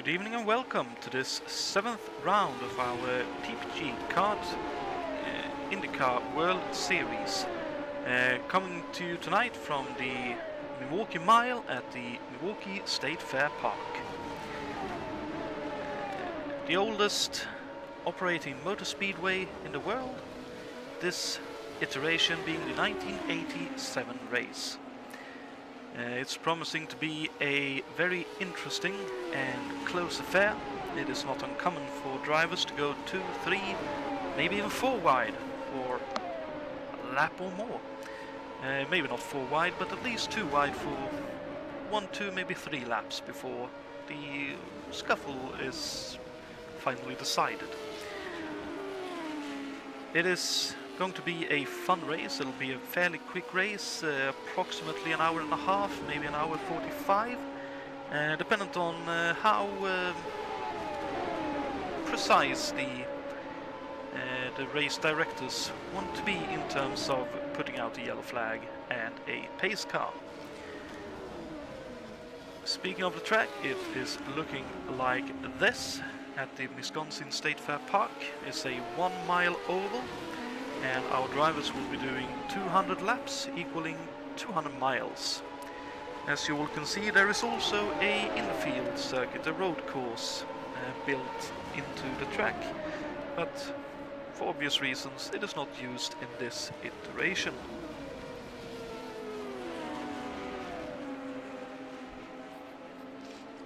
Good evening and welcome to this 7th round of our TPG Kart IndyCar World Series. Coming to you tonight from the Milwaukee Mile at the Milwaukee State Fair Park. The oldest operating motor speedway in the world, this iteration being the 1987 race. It's promising to be a very interesting and close affair. It is not uncommon for drivers to go 2, 3, maybe even 4 wide for a lap or more. Maybe not 4 wide, but at least 2 wide for 1, 2, maybe 3 laps before the scuffle is finally decided. It is going to be a fun race. It'll be a fairly quick race, approximately an hour and a half, maybe an hour 45, dependent on how precise the race directors want to be in terms of putting out a yellow flag and a pace car. Speaking of the track, it is looking like this at the Wisconsin State Fair Park. It's a 1-mile oval, and our drivers will be doing 200 laps, equaling 200 miles. As you all can see, there is also a infield circuit, a road course built into the track, but for obvious reasons it is not used in this iteration.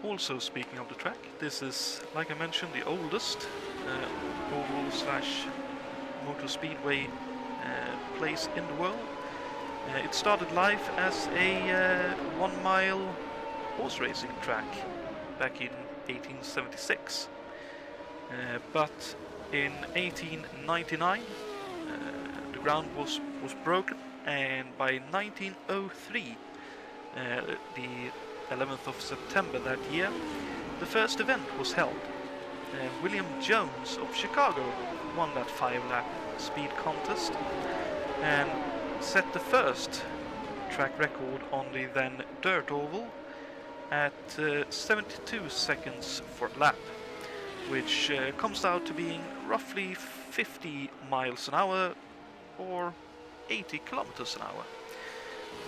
Also, speaking of the track, this is, like I mentioned, the oldest oval slash motor speedway place in the world. It started life as a 1-mile horse racing track back in 1876, but in 1899 the ground was broken, and by 1903, the 11th of September that year, the first event was held. William Jones of Chicago won that 5-lap speed contest and set the first track record on the then dirt oval at 72 seconds for a lap, which comes out to being roughly 50 miles an hour or 80 kilometers an hour,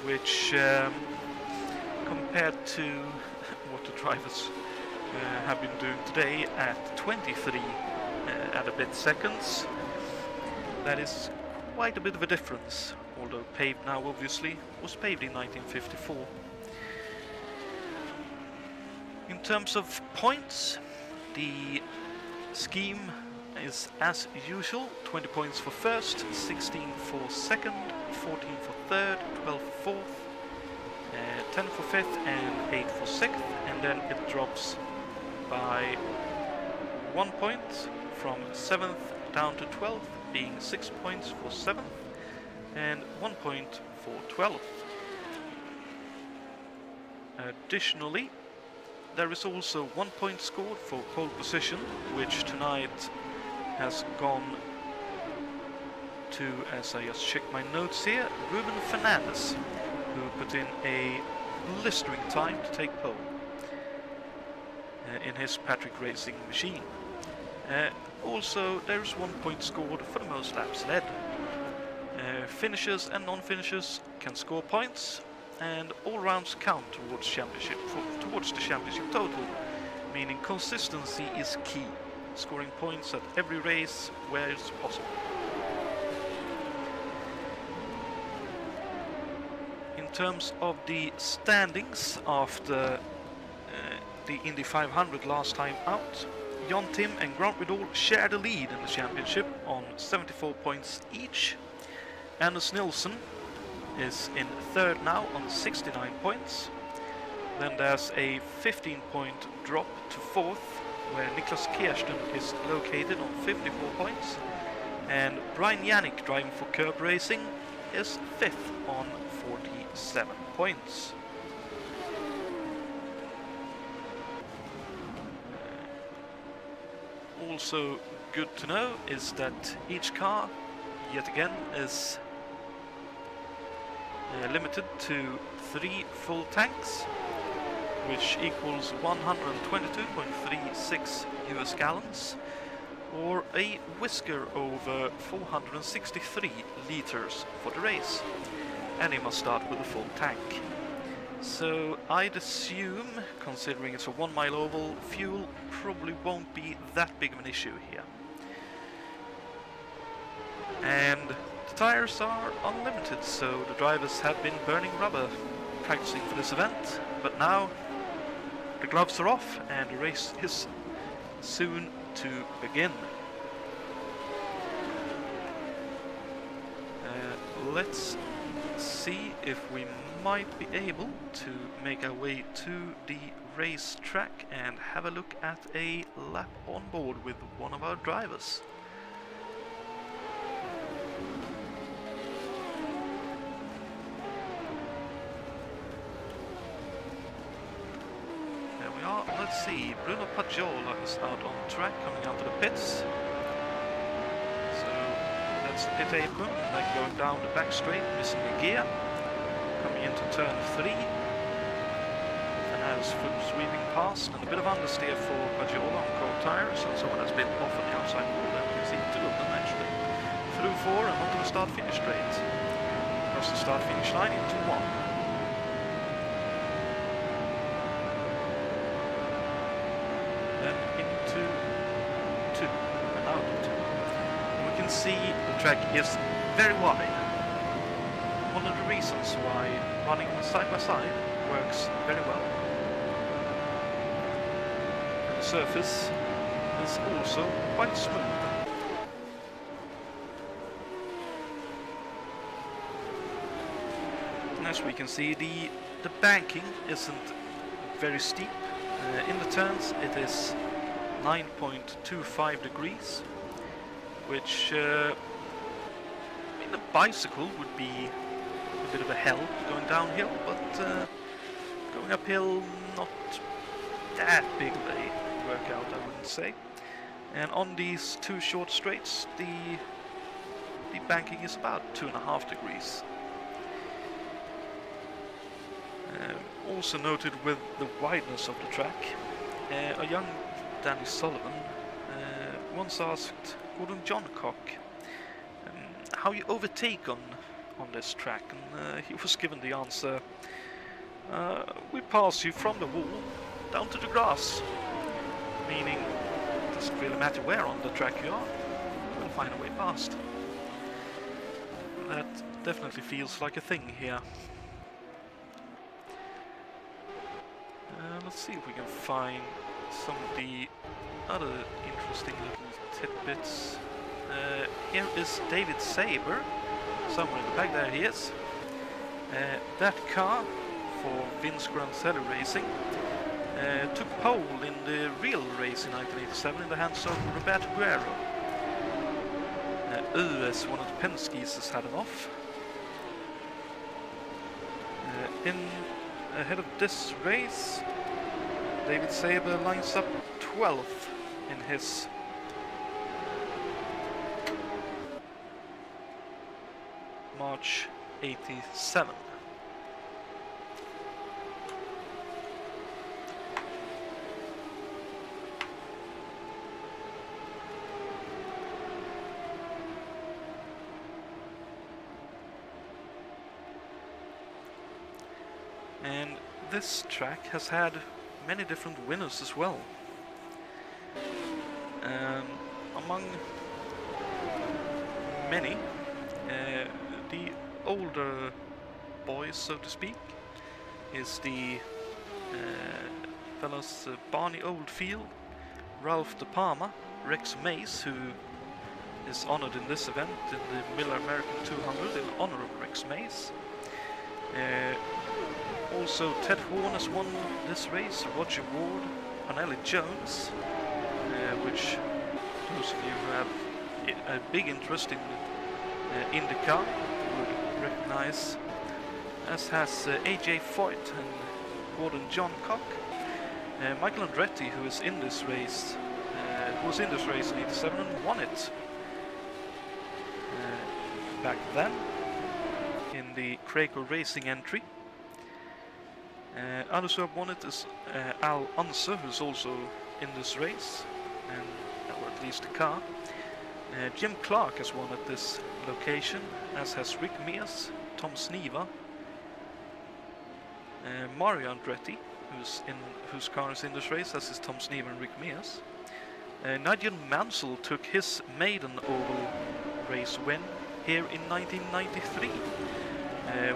which compared to what the drivers have been doing today at 23 and a bit seconds, that is quite a bit of a difference, although paved now obviously, was paved in 1954. In terms of points, the scheme is as usual: 20 points for first, 16 for second, 14 for third, 12 for fourth, 10 for fifth and 8 for sixth, and then it drops by 1 point from 7th down to 12th, being 6 points for 7th and 1 point for 12th. Additionally, there is also 1 point scored for pole position, which tonight has gone to, as I just check my notes here, Ruben Fernandez, who put in a blistering time to take pole in his Patrick Racing machine. Also, there is 1 point scored for the most laps led. Finishers and non-finishers can score points, and all rounds count towards the championship total, meaning consistency is key, scoring points at every race where it's possible. In terms of the standings after the Indy 500 last time out, Jonatan and Grant Riddle share the lead in the championship on 74 points each. Anders Nilsson is in third now on 69 points. Then there's a 15-point drop to fourth, where Niklas Kirsten is located on 54 points. And Brian Yannick, driving for Curb Racing, is fifth on 47 points. Also good to know is that each car, yet again, is limited to 3 full tanks, which equals 122.36 US gallons, or a whisker over 463 liters for the race. And he must start with a full tank. So I'd assume, considering it's a 1 mile oval, fuel probably won't be that big of an issue here. And the tires are unlimited, so the drivers have been burning rubber practicing for this event, but now the gloves are off and the race is soon to begin. Let's see if we might be able to make our way to the racetrack and have a look at a lap on board with one of our drivers. There we are. Let's see, Bruno Pagiola is out on track coming out of the pits. That's the pit apron, then going down the back straight, missing a gear, coming into turn 3, and has full sweeping past, and a bit of understeer for Pagiola on cold tyres, and someone has been off on the outside wall, and we can see 2 of them actually. Through 4 and onto the start-finish straight. Across the start-finish line into 1. Then into 2, and out of 2. See, the track is very wide. One of the reasons why running side by side works very well. And the surface is also quite smooth. And as we can see, the banking isn't very steep. In the turns it is 9.25 degrees. Which, I mean, a bicycle would be a bit of a help going downhill, but going uphill, not that big of a workout, I wouldn't say. And on these 2 short straights, the banking is about 2.5 degrees. Also noted with the wideness of the track, a young Danny Sullivan once asked Gordon Johncock how you overtake on this track, and he was given the answer, we pass you from the wall down to the grass, meaning it doesn't really matter where on the track you are, we'll find a way past. That definitely feels like a thing here. Let's see if we can find some of the other interesting little tidbits. Here is David Saber, somewhere in the back there he is. That car for Vince Grancelli Racing took pole in the real race in 1987 in the hands of Roberto Guerrero. US, one of the Penske's, has had him off. Ahead of this race, David Saber lines up 12th in his March 87. And this track has had many different winners as well. Among many, the older boys, so to speak, is the fellows Barney Oldfield, Ralph De Palma, Rex Mays, who is honored in this event in the Miller American 200 in honor of Rex Mays. Also, Ted Horn has won this race, Roger Ward, Panelli Jones, which those of you who have a big interest in IndyCar would recognize, as has AJ Foyt and Gordon Johncock. Michael Andretti, who is in this race, was in this race in '87 and won it back then in the Craco Racing entry. Others who have won it is Al Unser, who's also in this race, or at least the car. Jim Clark has won at this location, as has Rick Mears, Tom Sneva, Mario Andretti, whose car is in this race, as is Tom Sneva and Rick Mears. Nigel Mansell took his maiden oval race win here in 1993,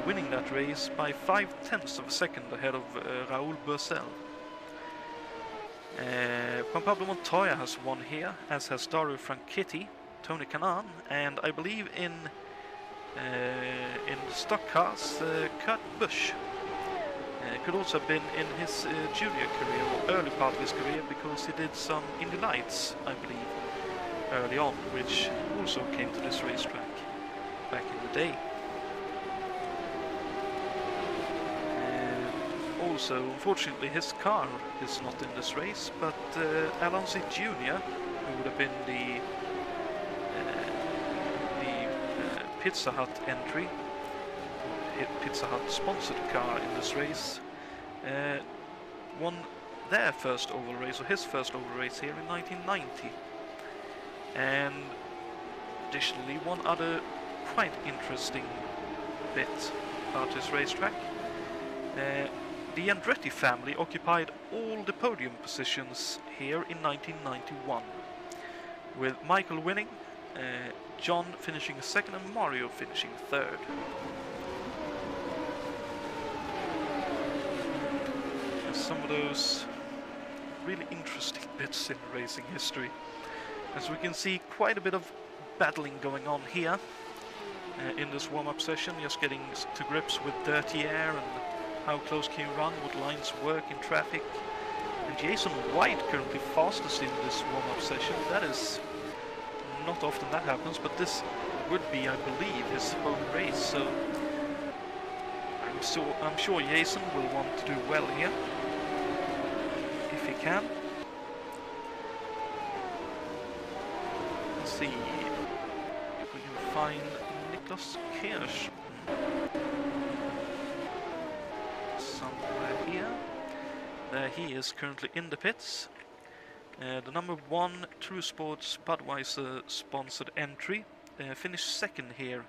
winning that race by 0.5 of a second ahead of Raoul Bursell. Juan Pablo Montoya has won here, as has Dario Franchitti, Tony Kanaan, and I believe in stock cars, Kurt Busch. Could also have been in his junior career, or early part of his career, because he did some Indy Lights, I believe, early on, which also came to this racetrack back in the day. Also, unfortunately, his car is not in this race, but Alonso Jr., who would have been the Pizza Hut entry, Pizza Hut sponsored car in this race, won their first oval race, or his first oval race here in 1990. And additionally, one other quite interesting bit about this racetrack. The Andretti family occupied all the podium positions here in 1991, with Michael winning, John finishing second and Mario finishing third. There's some of those really interesting bits in racing history. As we can see, quite a bit of battling going on here in this warm-up session, just getting to grips with dirty air and how close can you run, what lines work in traffic. And Jason White currently fastest in this warm-up session. That is not often that happens, but this would be, I believe, his home race, so I'm sure Jason will want to do well here, if he can. Let's see if we can find Niklas Kirsch. Somewhere here. There he is, currently in the pits. The number 1 True Sports Budweiser sponsored entry finished second here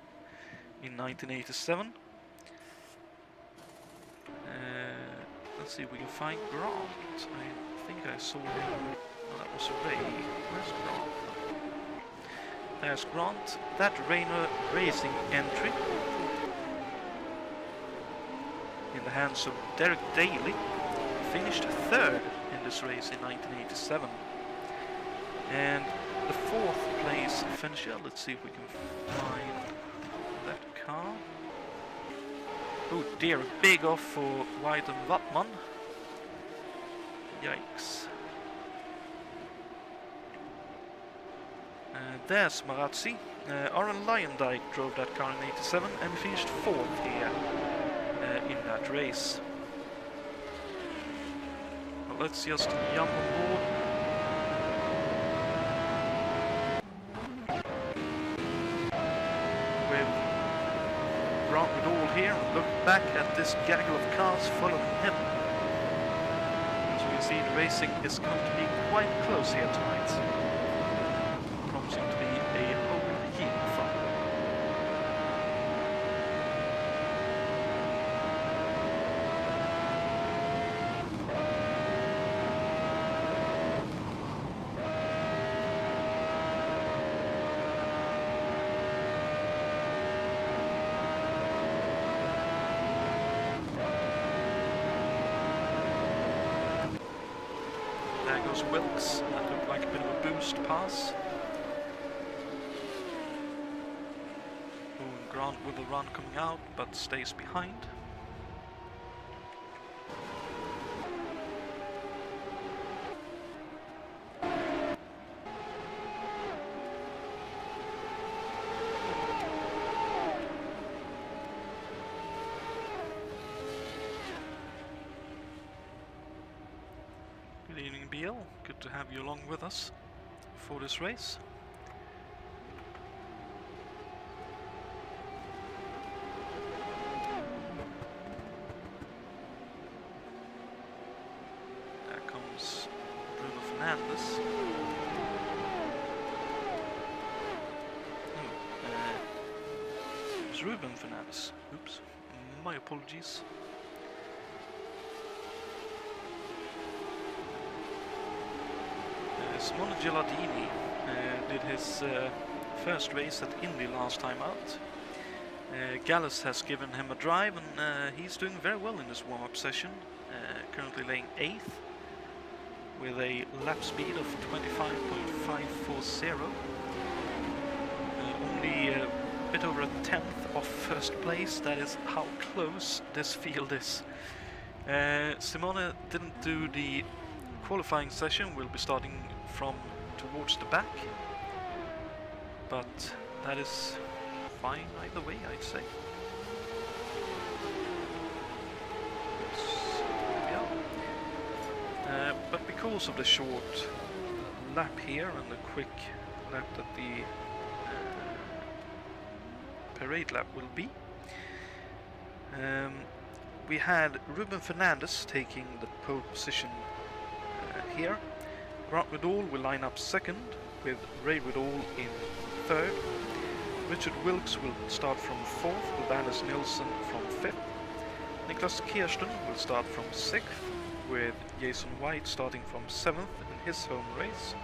in 1987. Let's see if we can find Grant. I think I saw him. Oh, that was Ray. Where's Grant? There's Grant. That Rayner Racing entry in the hands of Derek Daly finished third in this race in 1987. And the 4th place finisher, let's see if we can find that car. Oh dear, big off for White and Wattman. Yikes. There's Marazzi. Aaron Lyondike drove that car in 87 and finished 4th here in that race. Well, let's just jump on board. With Grant Woodall here and look back at this gaggle of cars following him. As we can see, the racing is going to be quite close here tonight. Promising to be a whole heap of fun. There goes Wilkes. That looked like a bit of a boost pass. Grant with the run coming out, but stays behind. Good evening, BL. Good to have you along with us for this race. it's Ruben Fernandez. Oops, my apologies. Simone Gilardini did his first race at Indy last time out. Gallus has given him a drive, and he's doing very well in this warm-up session, currently laying 8th with a lap speed of 25.540. Only a bit over a 10th of first place. That is how close this field is. Simone didn't do the qualifying session, will be starting from towards the back, but that is fine either way, I'd say. But because of the short lap here and the quick lap that the parade lap will be, we had Ruben Fernandez taking the pole position here. Grant Riddle will line up second, with Ray Riddle in third. Richard Wilkes will start from fourth, with Anders Nilsson from fifth. Niklas Kirsten will start from sixth, with Jason White starting from seventh in his home race.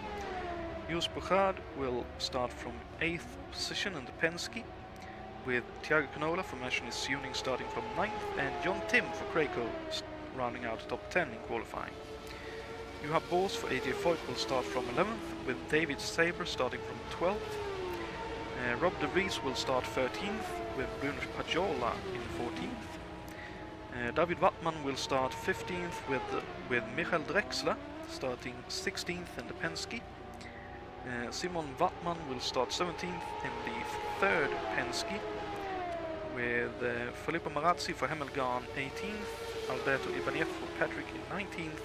Jus Bouchard will start from eighth position in the Penske, with Thiago Canola from National Suning starting from ninth, and John Tim for Craco rounding out the top 10 in qualifying. Juha Boos for AJ Foyt will start from 11th, with David Saber starting from 12th. Rob De Vries will start 13th, with Bruno Pajola in 14th. David Wattman will start 15th, with Michael Drexler starting 16th in the Penske. Simon Wattman will start 17th in the third Penske, with Filippo Marazzi for Hemmelgarn 18th, Alberto Ibanez for Patrick in 19th,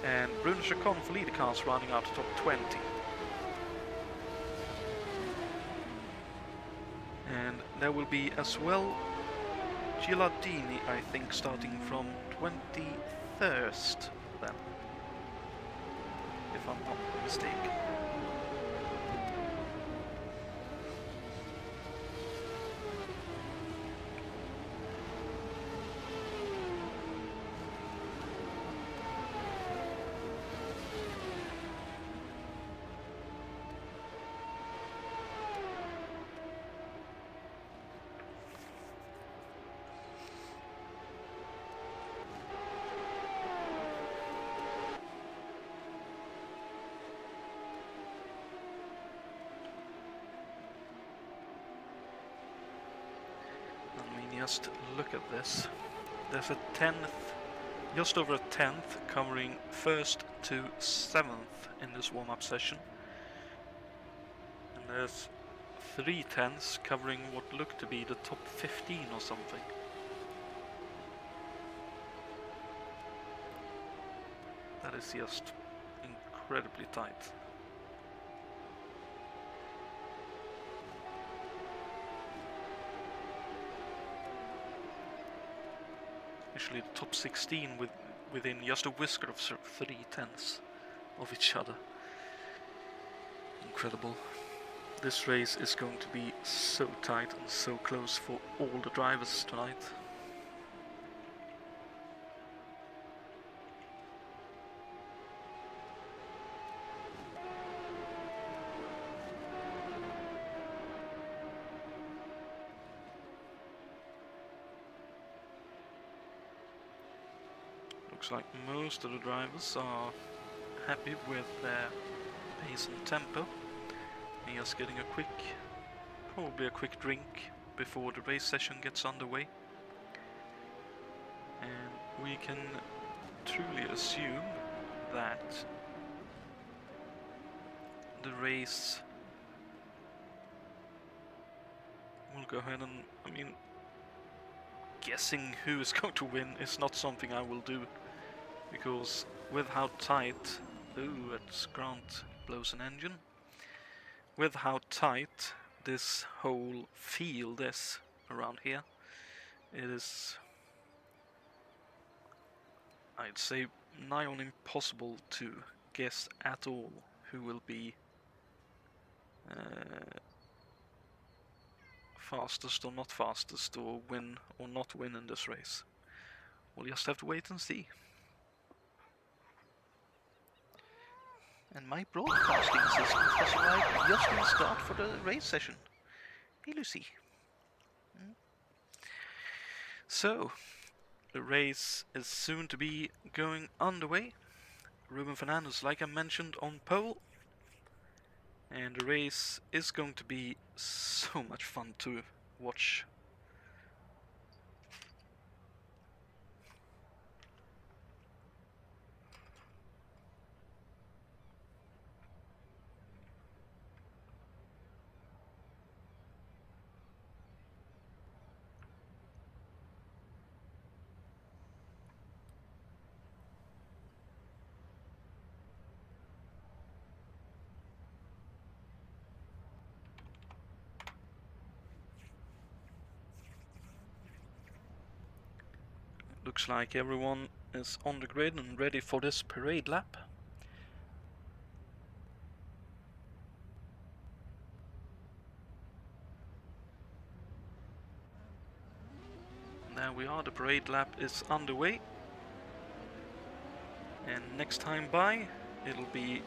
and Bruno Chacon for leader cars rounding out the top 20. And there will be as well Gilardini, I think, starting from 21st then, if I'm not mistaken. Just look at this. There's a 10th, just over a 10th, covering 1st to 7th in this warm-up session. And there's 3 tenths covering what look to be the top 15 or something. That is just incredibly tight. Actually, the top 16 within just a whisker of 3 tenths of each other. Incredible. This race is going to be so tight and so close for all the drivers tonight. Looks like most of the drivers are happy with their pace and tempo. And just getting a quick, probably a quick drink before the race session gets underway. And we can truly assume that the race will go ahead and, I mean, guessing who is going to win is not something I will do, because with how tight, ooh, it's Grant blows an engine. With how tight this whole field is around here, it is, I'd say, nigh on impossible to guess at all who will be fastest or not fastest, or win or not win in this race. We'll just have to wait and see. And my broadcasting system has arrived just in the start for the race session. Hey Lucy. So, the race is soon to be going underway. Ruben Fernandez, like I mentioned, on pole. And the race is going to be so much fun to watch. Looks like everyone is on the grid and ready for this parade lap. There we are, the parade lap is underway. And next time by, it'll be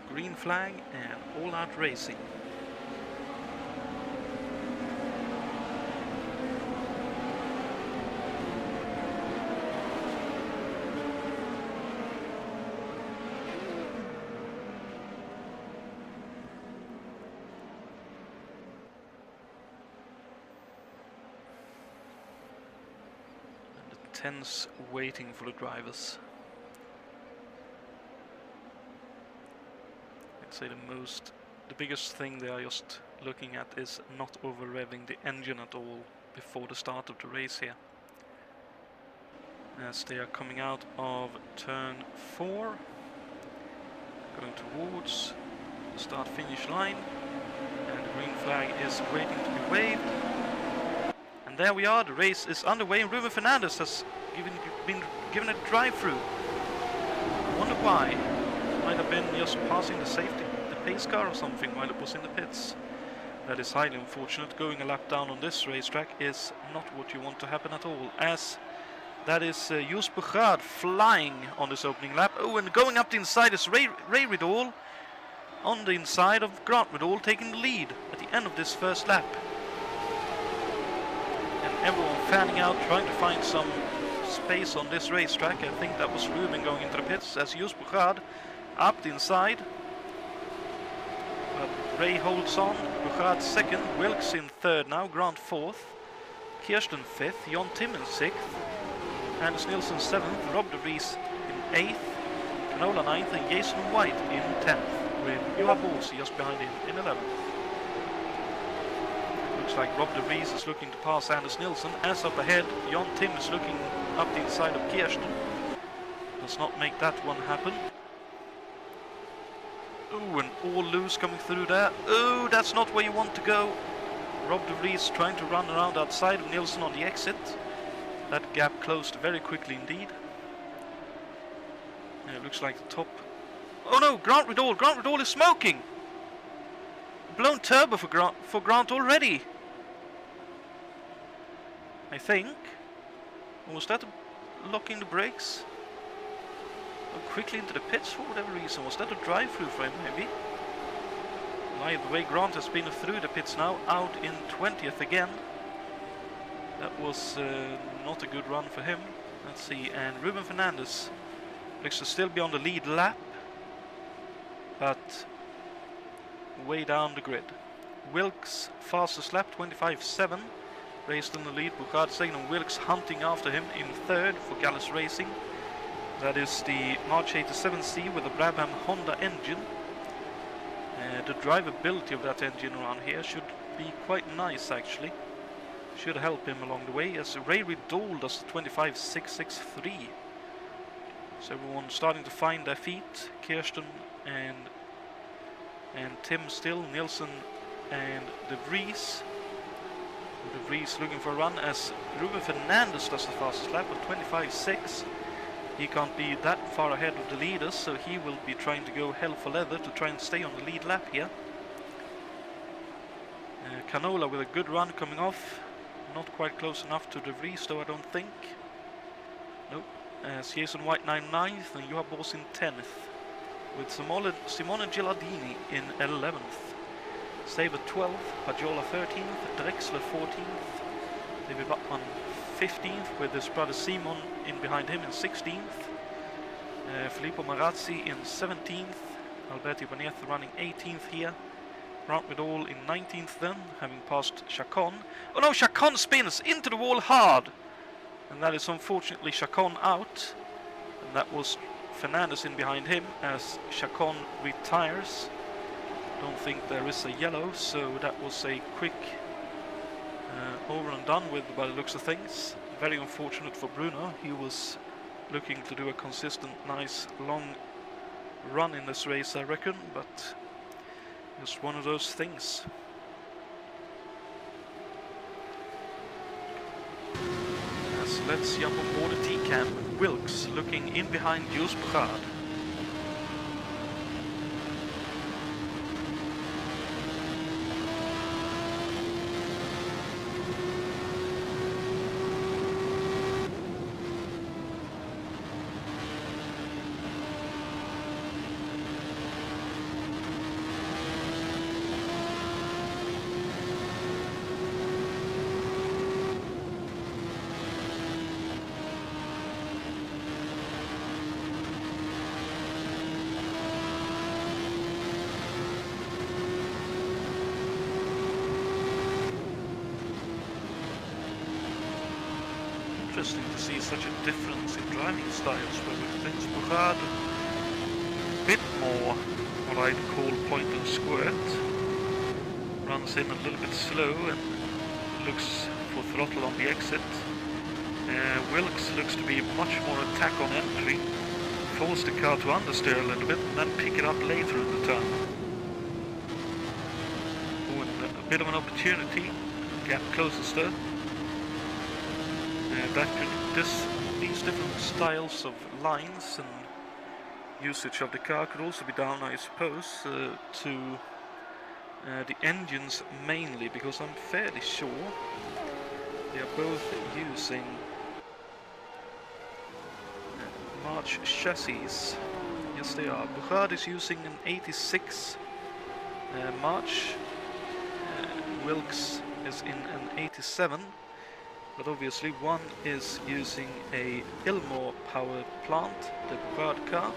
green flag and all-out racing. Tense waiting for the drivers. I'd say the biggest thing they are just looking at is not over revving the engine at all before the start of the race here. As they are coming out of turn 4, going towards the start-finish line, and the green flag is waiting to be waved. There we are, the race is underway and Ruben Fernandez has been given a drive-through. I wonder why. Might have been just passing the pace car or something while it was in the pits. That is highly unfortunate. Going a lap down on this racetrack is not what you want to happen at all, as that is Jos Bugard flying on this opening lap. Oh, and going up the inside is Ray Riddle on the inside of Grant Riddle, taking the lead at the end of this first lap. Everyone fanning out, trying to find some space on this racetrack. I think that was Ruben going into the pits as Jos Bugard up the inside. But Ray holds on, Bugard second, Wilkes in third now, Grant fourth, Kirsten fifth, Jon Tim in sixth, Anders Nilsson seventh, Rob de Vries in eighth, Canola ninth, and Jason White in 10th, with Johan Bors just behind him in 11th. Looks like Rob de Vries is looking to pass Anders Nilsson. As up ahead, Jon Tim is looking up the inside of Kirsten. Does not make that one happen. Oh, and all loose coming through there. Oh, that's not where you want to go. Rob de Vries trying to run around outside of Nilsson on the exit. That gap closed very quickly indeed. And it looks like the top... Oh no, Grant Riddle is smoking! Blown turbo for Grant already. I think. Or was that locking the brakes? Oh, quickly into the pits for whatever reason. Was that a drive-through for him maybe? By the way, Grant has been through the pits now, out in 20th again. That was not a good run for him. Let's see, and Ruben Fernandez looks to still be on the lead lap, but way down the grid. Wilkes fastest lap, 25.7, raced in the lead. Bugard second and Wilkes hunting after him in third for Gallus Racing. That is the March 87C with the Brabham Honda engine. The drivability of that engine around here should be quite nice actually. Should help him along the way, as Ray Riddle does the 25.663. So everyone starting to find their feet. Kirsten and Tim still, Nilsson and De Vries. De Vries looking for a run as Ruben Fernandez does the fastest lap of 25.6. He can't be that far ahead of the leaders, so he will be trying to go hell for leather to try and stay on the lead lap here. Canola with a good run coming off. Not quite close enough to De Vries though, I don't think. Nope. Jason White 9th and Johan Bors in 10th. With Simone Gilardini in 11th. Saber 12th, Pagiola 13th, Drexler 14th, David Wattman 15th with his brother Simon in behind him in 16th. Filippo Marazzi in 17th, Alberto Ibanez running 18th here. Grant Vidal in 19th then, having passed Chacon. Oh no, Chacon spins into the wall hard! And that is unfortunately Chacon out. And that was Fernandez in behind him as Chacon retires. Don't think there is a yellow, so that was a quick over and done with by the looks of things. Very unfortunate for Bruno. He was looking to do a consistent, nice, long run in this race, I reckon, but just one of those things. Yes, let's jump on board the T-Cam. Wilkes looking in behind Jules Brugard. Interesting to see such a difference in driving styles, where with Vince Brugard a bit more what I'd call point and squirt, runs in a little bit slow and looks for throttle on the exit. Wilkes looks to be much more attack on entry, force the car to understeer a little bit and then pick it up later in the turn. Oh, and a bit of an opportunity, gap closes there. These different styles of lines and usage of the car could also be down, I suppose, to the engines mainly, because I'm fairly sure they are both using March chassis. Yes, they are. Brugard is using an 86 March. Wilkes is in an 87. But obviously one is using a Ilmor powered plant, the Brugard car,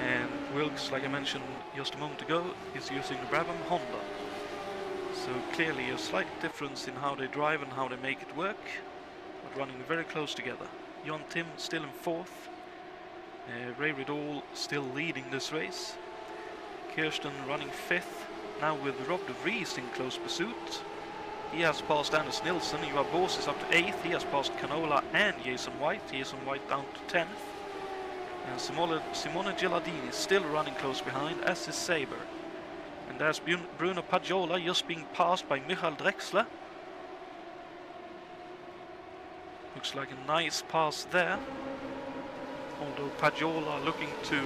and Wilkes, like I mentioned just a moment ago, is using the Brabham Honda. So clearly a slight difference in how they drive and how they make it work, but running very close together. Jon Tim still in 4th, Ray Riddall still leading this race, Kirsten running 5th, now with Rob de Vries in close pursuit. He has passed Anders Nilsson. Johan Bors is up to 8th. He has passed Canola and Jason White. Jason White down to 10th. And Simone Gilardini still running close behind, as is Saber. And there's Bruno Pagiola just being passed by Michael Drexler. Looks like a nice pass there. Although Pagiola looking to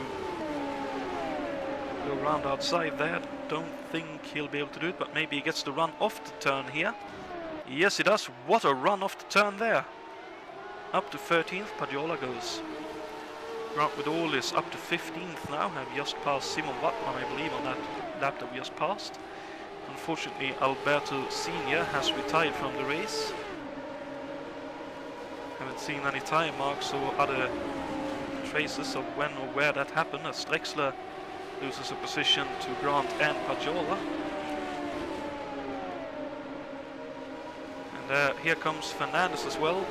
go around outside there. Don't think he'll be able to do it, but maybe he gets the run off the turn here. Yes, he does. What a run off the turn there. Up to 13th, Pagiola goes. Grant Vidal is up to 15th now, have just passed Simon Wattman, I believe, on that lap that we just passed. Unfortunately, Alberto Senior has retired from the race. Haven't seen any tire marks or other traces of when or where that happened, as Drexler loses a position to Grant and Pagiola. And here comes Fernandez as well,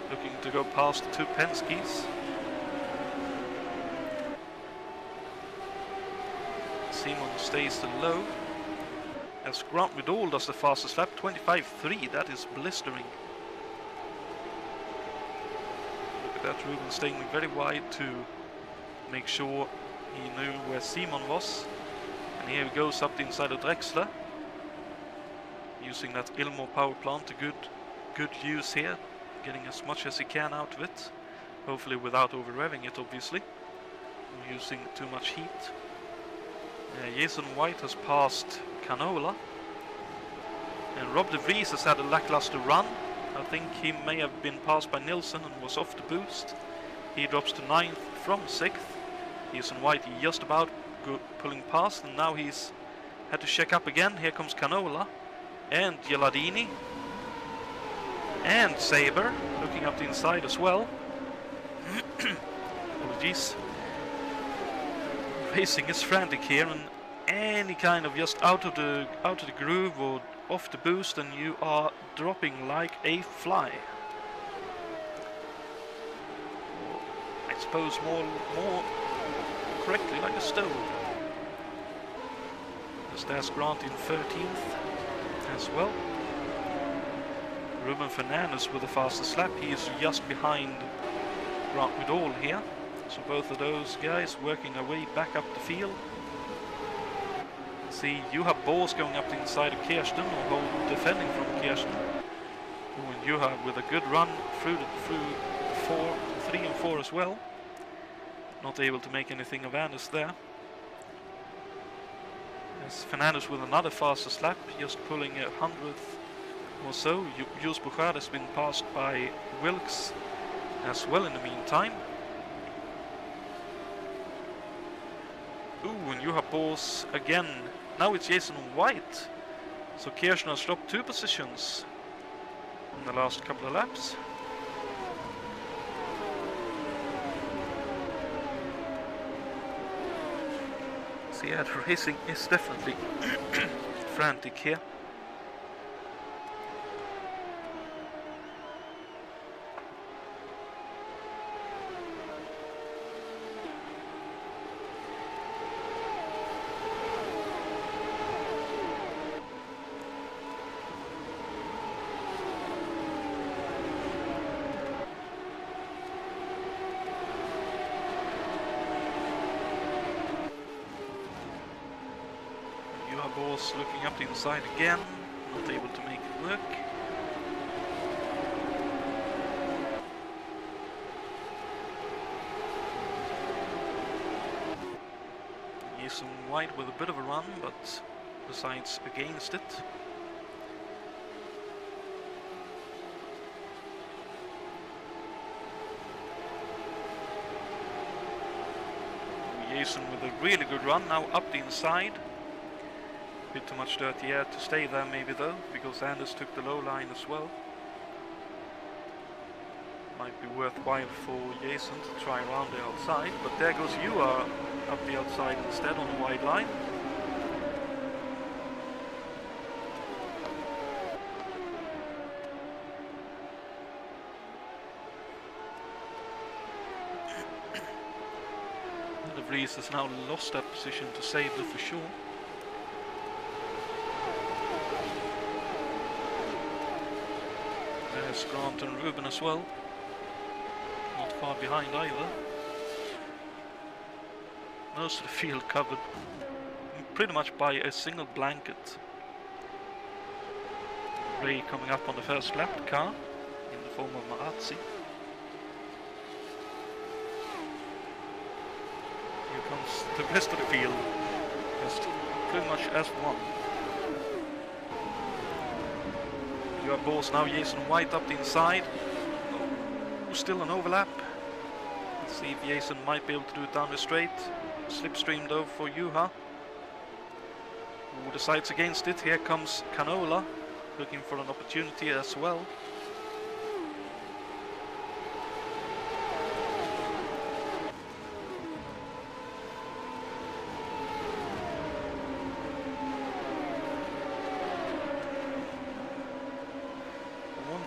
looking to go past the two Penske's. Simon stays the low, as Grant Vidal does the fastest lap, 25.3, that is blistering. Look at that, Ruben staying very wide to make sure he knew where Simon was. And here he goes up the inside of Drexler, using that Ilmor power plant to good use here, getting as much as he can out of it, hopefully without over revving it, obviously, or using too much heat. Jason White has passed Canola, And Rob de Vries has had a lackluster run. I think he may have been passed by Nilsson and was off the boost. He drops to 9th from 6th. He's in white just about pulling past, and now he's had to check up again. Here comes Canola and Gilardini and Saber looking up the inside as well. Apologies. Racing is frantic here, and any kind of just out of the groove or off the boost and you are dropping like a fly. Or I suppose more correctly like a stone. As there's Grant in 13th as well. Ruben Fernandez with the fastest lap. He is just behind Grant Widall here. So both of those guys working their way back up the field. See Juha Bors going up the inside of Kirsten, or defending from Kirsten. And Juha with a good run through 3 and 4 as well. Not able to make anything of Anders there. As Fernandez with another fastest lap, just pulling 100th or so. Jules Bouchard has been passed by Wilkes as well in the meantime. Ooh, and Juha Bors again. Now it's Jason White. So Kirsten has dropped 2 positions in the last couple of laps. So yeah, the racing is definitely frantic here. Bors looking up the inside again, not able to make it work. Jason White with a bit of a run, but decides against it. Jason with a really good run, now up the inside. Bit too much dirty air to stay there maybe though, because Anders took the low line as well. Might be worthwhile for Jason to try around the outside, but there goes Juha up the outside instead on the wide line. De Vries has now lost that position to Saber for sure. There's Grant and Ruben as well. Not far behind either. Most of the field covered pretty much by a single blanket. Ray coming up on the first lap car in the form of Marazzi. Here comes the rest of the field, just pretty much as one. You have Bors now, Jason White up the inside. Oh, still an overlap. Let's see if Jason might be able to do it down the straight. Slipstream though for Juha. Who decides against it. Here comes Canola, looking for an opportunity as well.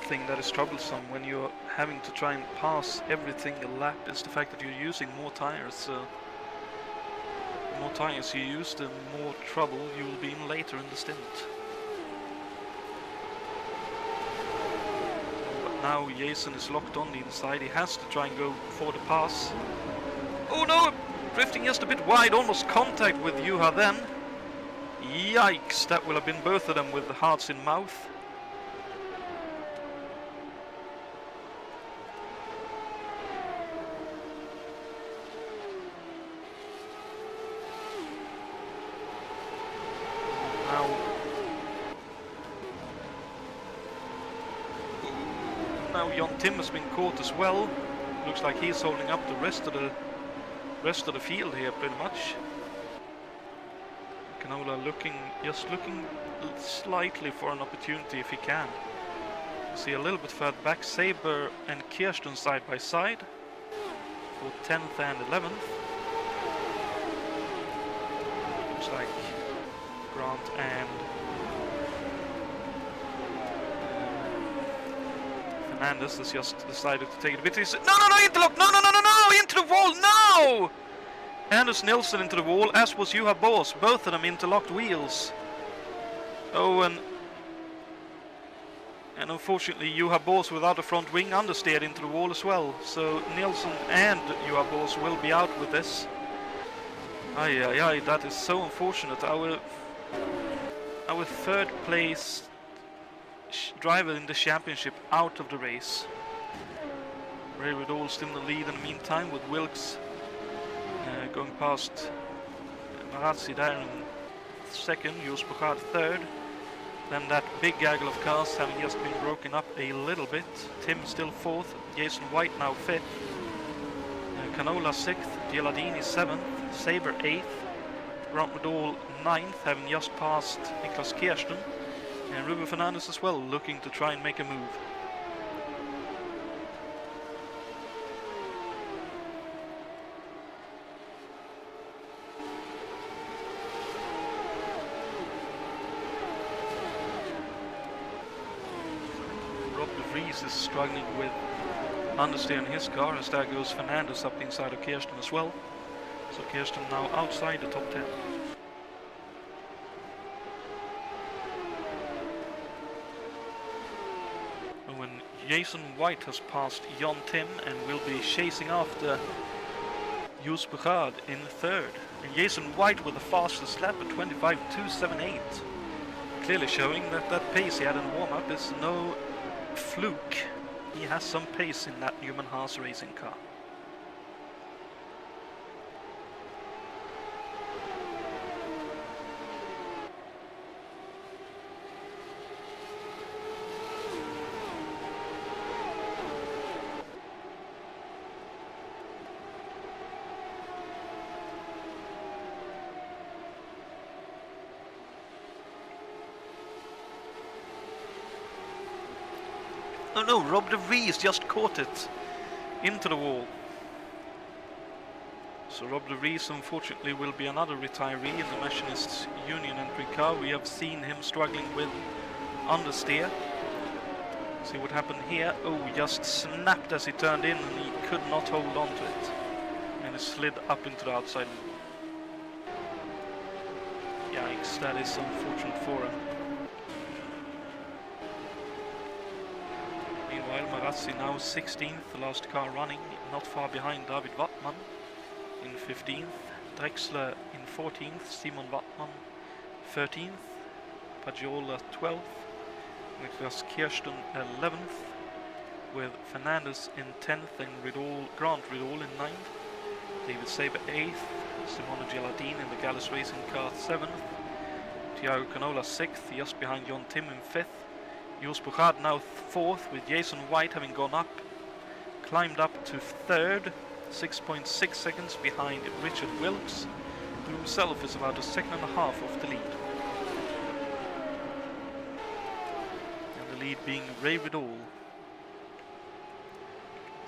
Thing that is troublesome when you're having to try and pass every single lap is the fact that you're using more tires. The more tires you use, the more trouble you will be in later in the stint. But now Jason is locked on the inside. He has to try and go for the pass. Oh no! Drifting just a bit wide, almost contact with Juha then. Yikes! That will have been both of them with the hearts in mouth. Now Jonatan has been caught as well. Looks like he's holding up the rest of the field here pretty much. Canola just looking slightly for an opportunity if he can. You see a little bit further back, Saber and Kirsten side by side for 10th and 11th. Looks like Grant and Fernandez has just decided to take it a bit easy. No, interlock! No, into the wall, no! Anders Nilsson into the wall, as was Juha Boss, both of them interlocked wheels. Oh, and unfortunately Juha Boss without a front wing understeered into the wall as well. So Nilsson and Juha Boss will be out with this. Aye, that is so unfortunate. Our third place driver in the championship out of the race. Ray Riddle still in the lead in the meantime, with Wilkes going past Marazzi there in second, Jules Bouchard third. Then that big gaggle of cars having just been broken up a little bit. Tim still fourth, Jason White now fifth, Canola sixth, Gilardini seventh, Saber eighth, Grant Riddle ninth, having just passed Niklas Kirsten, and Ruben Fernandez as well, looking to try and make a move. Is struggling with understeering his car, as there goes Fernandez up inside of Kirsten as well. So Kirsten now outside the top 10. And when Jason White has passed Jonatan and will be chasing after Jules Bouchard in third. And Jason White with the fastest lap at 25.278. Clearly showing that that pace he had in warm-up is no fluke. He has some pace in that Newman Haas racing car. Oh no, Rob de Vries just caught it into the wall. So Rob de Vries unfortunately will be another retiree in the Machinists Union entry car. We have seen him struggling with understeer. See what happened here. Oh, just snapped as he turned in and he could not hold on to it. And it slid up into the outside. Yikes, that is unfortunate for him. Meanwhile, Marazzi now 16th, the last car running, not far behind David Wattmann in 15th, Drexler in 14th, Simon Wattmann 13th, Pagiola 12th, Niklas Kirsten 11th, with Fernandez in 10th and Grant Riddle in 9th, David Saber 8th, Simone Gilardini in the Gallus Racing car 7th, Thiago Canola 6th, just behind John Tim in 5th, Jules Bouchard now 4th, with Jason White having gone up, climbed up to 3rd, 6.6 seconds behind Richard Wilkes, who himself is about a second and a half off the lead. And the lead being Ray Riddle.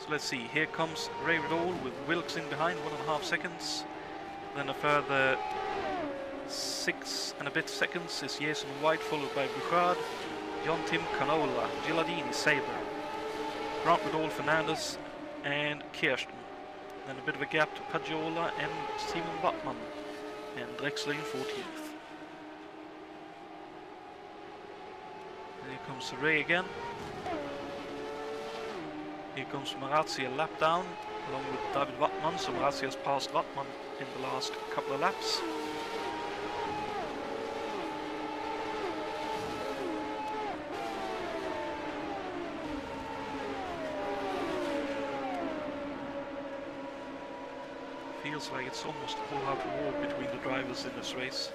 So let's see, here comes Ray Riddle with Wilkes in behind, 1.5 seconds. Then a further 6 and a bit seconds is Jason White, followed by Bouchard, John Tim, Canola, Gilardini, Saber, Grant Riddle, Fernandez and Kirsten. Then a bit of a gap to Pagiola and Simon Wattmann, and Drexler in 14th. And here comes Ray again. Here comes Marazzi a lap down, along with David Wattmann, so Marazzi has passed Wattmann in the last couple of laps. Feels like it's almost a full-out war between the drivers in this race.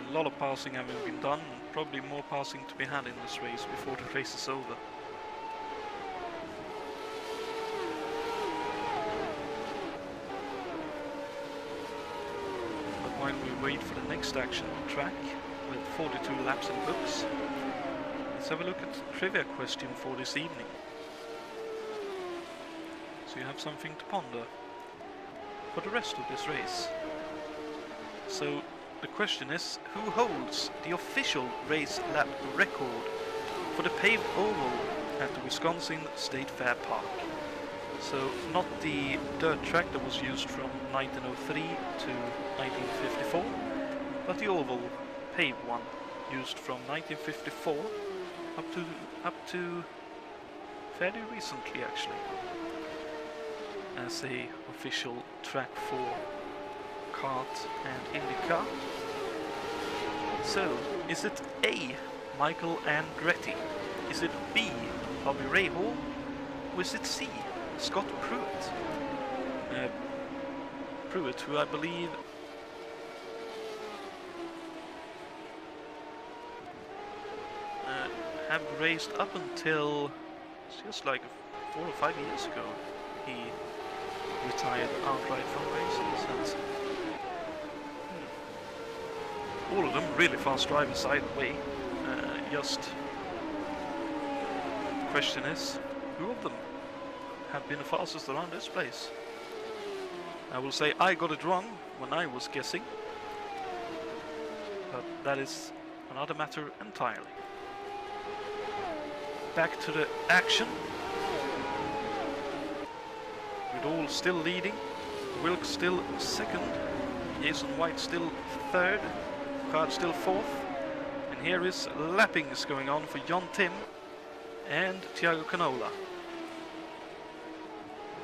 A lot of passing having been done, and probably more passing to be had in this race before the race is over. wait for the next action on track with 42 laps in books, let's have a look at the trivia question for this evening. So you have something to ponder for the rest of this race. So the question is, who holds the official race lap record for the paved oval at the Wisconsin State Fair Park? So not the dirt track that was used from 1903 to 1954, but the oval paved one used from 1954 up to fairly recently, actually, as a official track for kart and IndyCar. So, is it A, Michael Andretti? Is it B, Bobby Rahal? Or is it C, Scott Pruitt? Pruitt, who I believe have raced up until just like 4 or 5 years ago. He retired outright from racing. All of them really fast drivers either way. Just the question is, who of them have been the fastest around this place? I will say I got it wrong when I was guessing, but that is another matter entirely. Back to the action. Riddle still leading, Wilkes still second, Jason White still third, Card still fourth, and here is lappings going on for John Tim and Thiago Canola.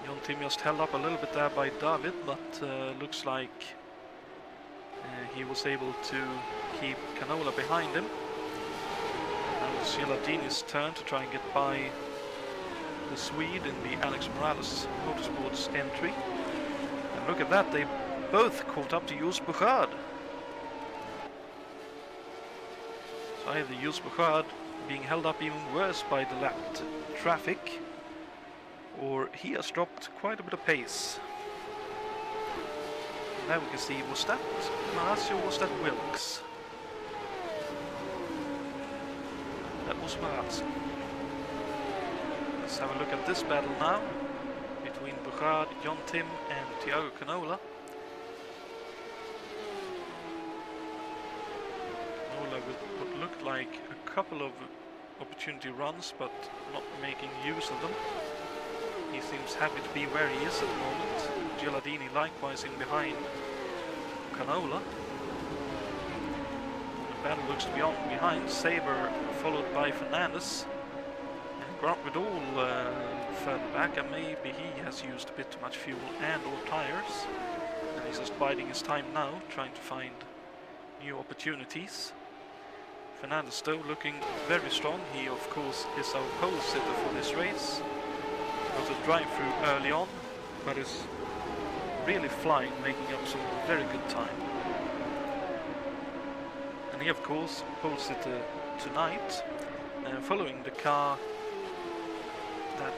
John Tim just held up a little bit there by David, but looks like he was able to keep Canola behind him. Now it's Gilardini's turn to try and get by the Swede in the Alex Morales Motorsports entry. And look at that, they both caught up to Jules Bouchard. So either Jules Bouchard being held up even worse by the lapped traffic, or he has dropped quite a bit of pace. Now we can see, was that Marazzi or was that Wilkes? That was Marazzi. Let's have a look at this battle now between Bouchard, John Tim and Thiago Canola. Canola with what looked like a couple of opportunity runs, but not making use of them. He seems happy to be where he is at the moment. Gilardini likewise in behind Canola. The battle looks to be on behind. Saber followed by Fernandez. And Grant Riddle further back, and maybe he has used a bit too much fuel and or tires. And he's just biding his time now, trying to find new opportunities. Fernandez though looking very strong. He of course is our pole sitter for this race. Got a drive-through early on, but is really flying, making up some very good time. And he of course pole sitter tonight, following the car that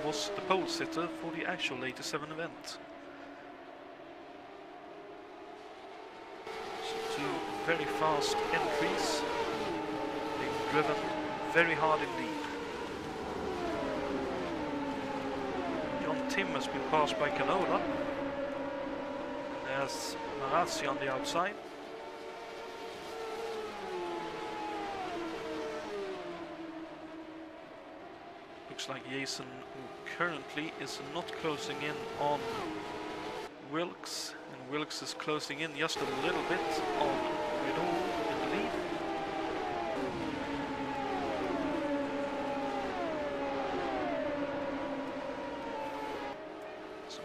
was the pole sitter for the actual 87 event. So 2 very fast entries, being driven very hard indeed. Tim has been passed by Canola. There's Marazzi on the outside. Looks like Jason, who currently is not closing in on Wilkes, and Wilkes is closing in just a little bit on Riddle in the lead.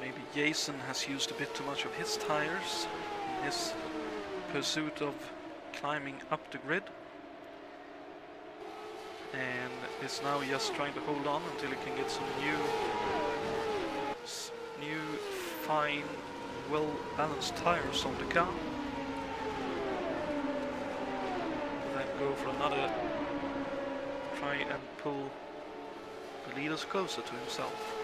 Maybe Jason has used a bit too much of his tires in his pursuit of climbing up the grid, and is now just trying to hold on until he can get some new fine, well-balanced tires on the car. Then go for another try and pull the leaders closer to himself.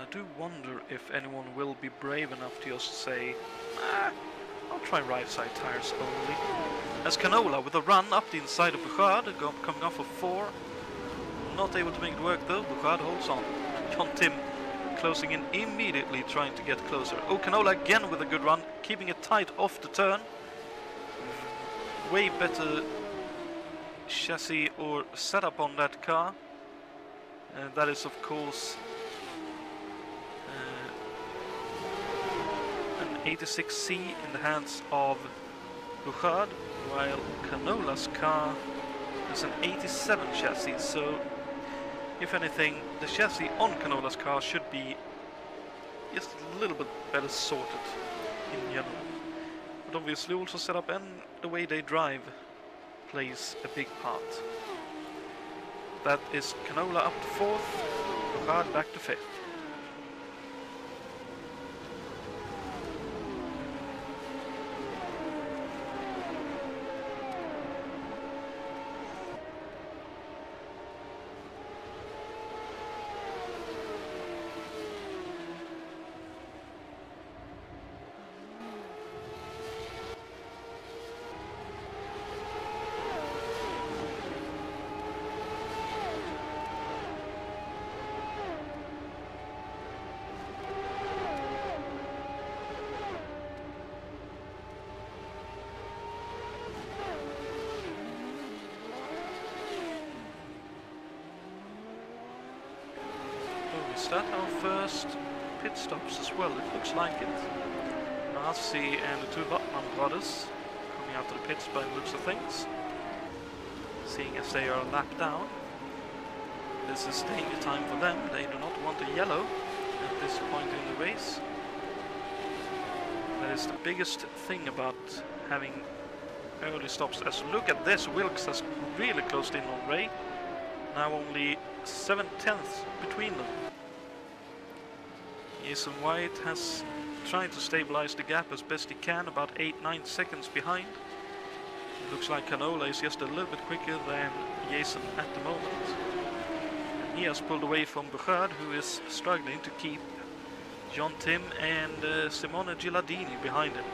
I do wonder if anyone will be brave enough to just say, I'll try right side tires only. As Canola with a run up the inside of Bouchard, coming off of 4. Not able to make it work though, Bouchard holds on. Jontim closing in immediately, trying to get closer. Oh, Canola again with a good run, keeping it tight off the turn. Way better chassis or setup on that car. That is of course an 86C in the hands of Bouchard, while Canola's car is an 87 chassis, so if anything the chassis on Canola's car should be just a little bit better sorted in general. But obviously also setup and the way they drive plays a big part. That is Canola up to 4th, Bouchard back to 5th. Is that our first pit stops as well? It looks like it. Nazi and the two Butman brothers coming out of the pits by the looks of things. Seeing as they are a lap down. This is danger time for them. They do not want a yellow at this point in the race. That is the biggest thing about having early stops. As look at this, Wilkes has really closed in on Ray. Now only 7/10 between them. Jason White has tried to stabilize the gap as best he can, about 8-9 seconds behind. It looks like Canola is just a little bit quicker than Jason at the moment. And he has pulled away from Bouchard, who is struggling to keep Jontim and Simone Gilardini behind him.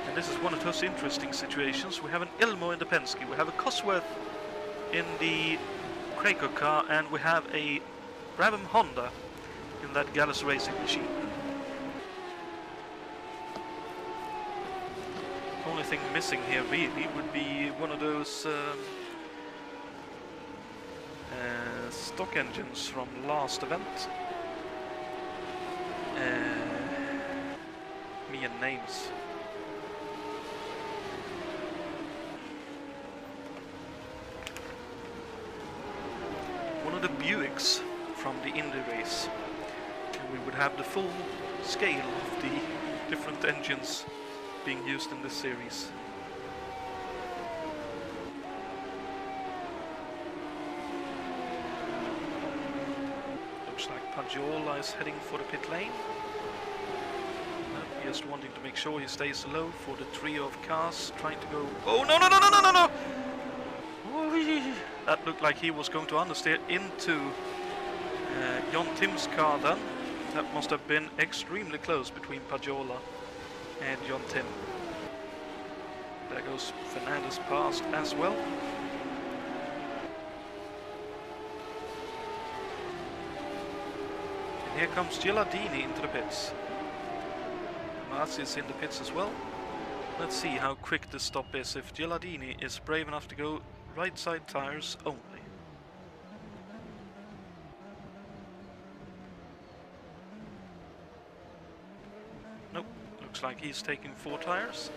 And this is one of those interesting situations. We have an Ilmo in the Penske, we have a Cosworth in the Craco car, and we have a Brabham Honda in that Gallus racing machine. Only thing missing here really would be one of those stock engines from last event. Me and names. One of the Buicks from the Indy race. We would have the full scale of the different engines being used in this series. Looks like Pagiola is heading for the pit lane. Just wanting to make sure he stays low for the trio of cars trying to go. Oh no no no no no no no! That looked like he was going to understeer into Jontim's car then. That must have been extremely close between Pagiola and Jontim. There goes Fernandez past as well. And here comes Gilardini into the pits. Mazzi is in the pits as well. Let's see how quick this stop is if Gilardini is brave enough to go right side tires only. Nope, looks like he's taking 4 tires.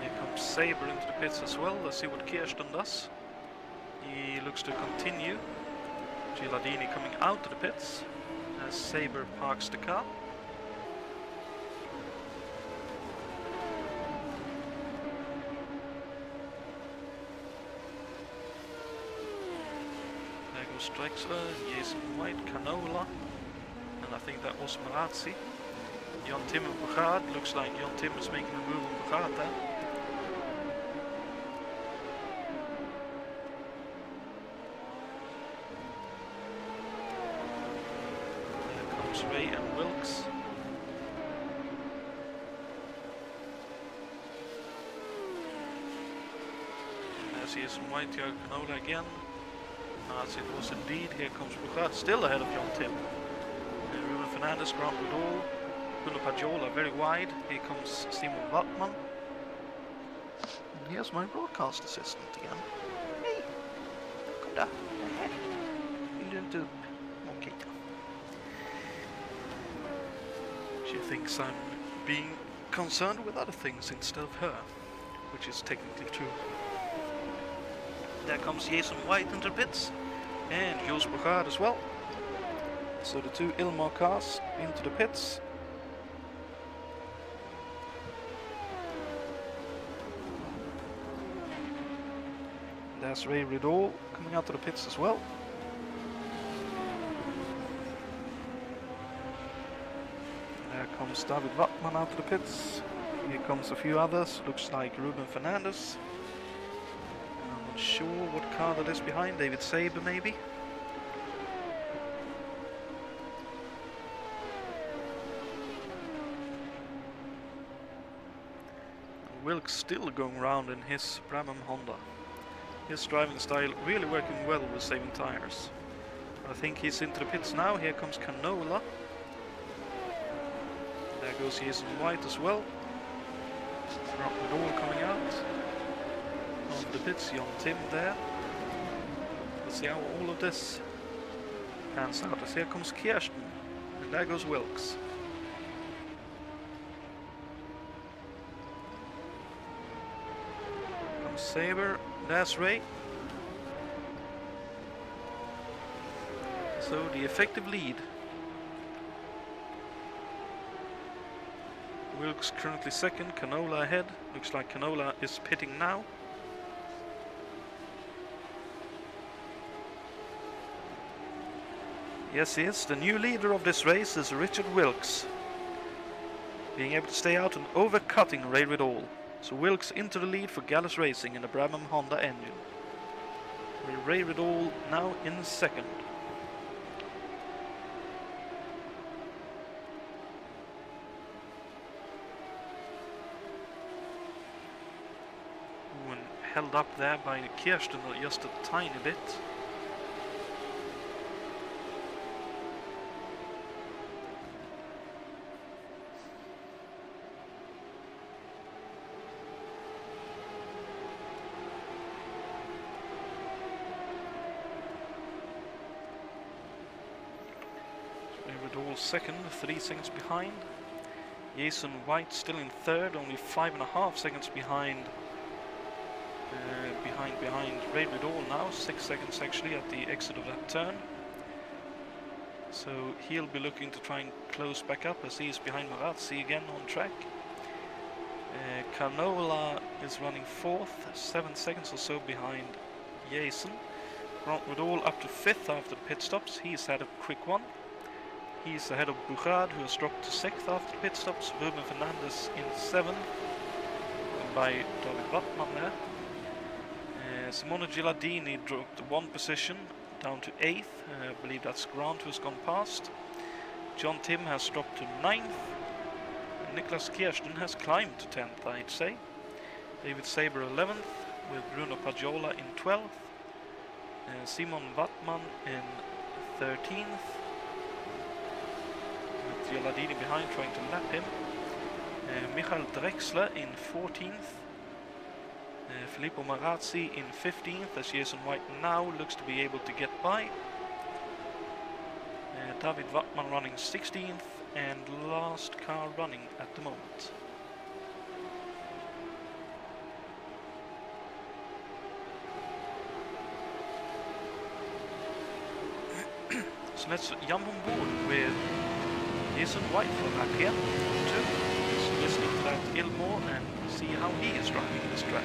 Here comes Saber into the pits as well. Let's see what Kirsten does. He looks to continue. Gilardini coming out of the pits as Saber parks the car. There goes Drexler, Jason White, Canola, and I think that was Marazzi. Jontim and Bouchard. Looks like Jontim is making a move on Bouchard there. There's Ray and Wilkes. There's Jason White, Jörg Canola again. As it was indeed. Here comes Buchard, still ahead of John Tim. Ruben Fernandez, Grant Woodall, Bruno Pagiola very wide. Here comes Simon Wattman. And here's my broadcast assistant again. Hey, kom där. Vill du inte upp? Okej. She thinks I'm being concerned with other things instead of her, which is technically true. There comes Jason White into the pits, and Jules Buchard as well. So the two Ilmar cars into the pits. There's Ray Rideau coming out of the pits as well. There comes David Wattman out of the pits. Here comes a few others. Looks like Ruben Fernandez. I'm not sure what car that is behind. David Saber maybe. Wilkes still going around in his Brabham Honda. His driving style really working well with saving tires. I think he's into the pits now. Here comes Canola. There goes Jason White as well. Grant Woodall coming out. On the pits, John Tim there. Let's see how all of this pans out. As here comes Kirsten. And there goes Wilkes. Comes Saber. There's Ray. So the effective lead. Wilkes currently second, Canola ahead. Looks like Canola is pitting now. Yes, he is. The new leader of this race is Richard Wilkes. Being able to stay out and overcutting Ray Rideau. So Wilkes into the lead for Gallus Racing in the Brabham Honda engine. With Ray Rideau now in second. And held up there by Kirsten just a tiny bit. Second, 3 seconds behind. Jason White still in third, only 5.5 seconds behind. Behind Ray Rideau now, 6 seconds actually at the exit of that turn. So he'll be looking to try and close back up as he is behind Marazzi again on track. Canola is running fourth, 7 seconds or so behind Jason. Grant Woodall up to fifth after the pit stops. He's had a quick one. He's ahead of Buchard, who has dropped to 6th after the pit stops. Ruben Fernandez in 7th, by David Wattman there. Simone Gilardini dropped 1 position, down to 8th. I believe that's Grant who's gone past. John Tim has dropped to 9th. Niklas Kirsten has climbed to 10th, I'd say. David Saber 11th, with Bruno Pagiola in 12th. Simon Wattman in 13th. Gilardini behind trying to lap him. Michael Drexler in 14th. Filippo Marazzi in 15th as Jason White now looks to be able to get by. David Wattman running 16th and last car running at the moment. So let's jump on board with Jason White for lap here, 2. Just listening to that Gilmore and see how he is driving this track.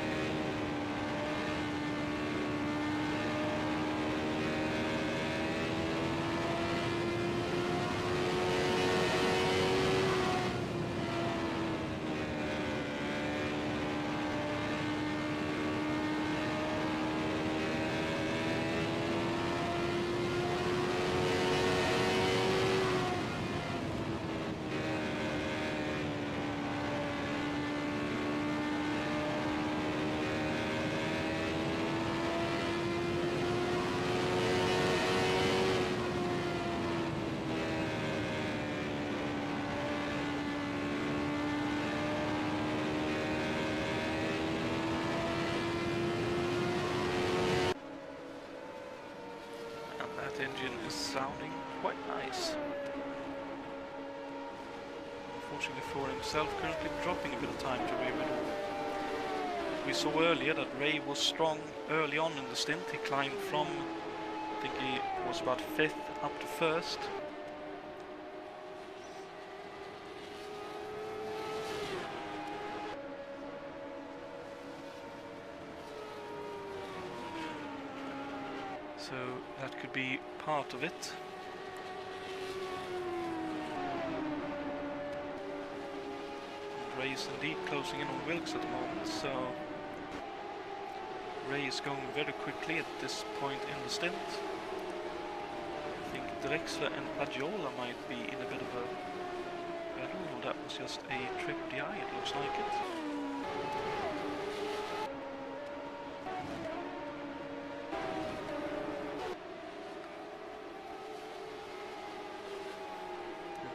is sounding quite nice. Unfortunately for himself, currently dropping a bit of time to Ray Riddle. We saw earlier that Ray was strong early on in the stint. He climbed from, I think he was about 5th up to 1st. So that could be part of it. And Ray is indeed closing in on Wilkes at the moment, so Ray is going very quickly at this point in the stint. I think Drexler and Pagiola might be in a bit of a battle. No, that was just a trip of the eye, it looks like it.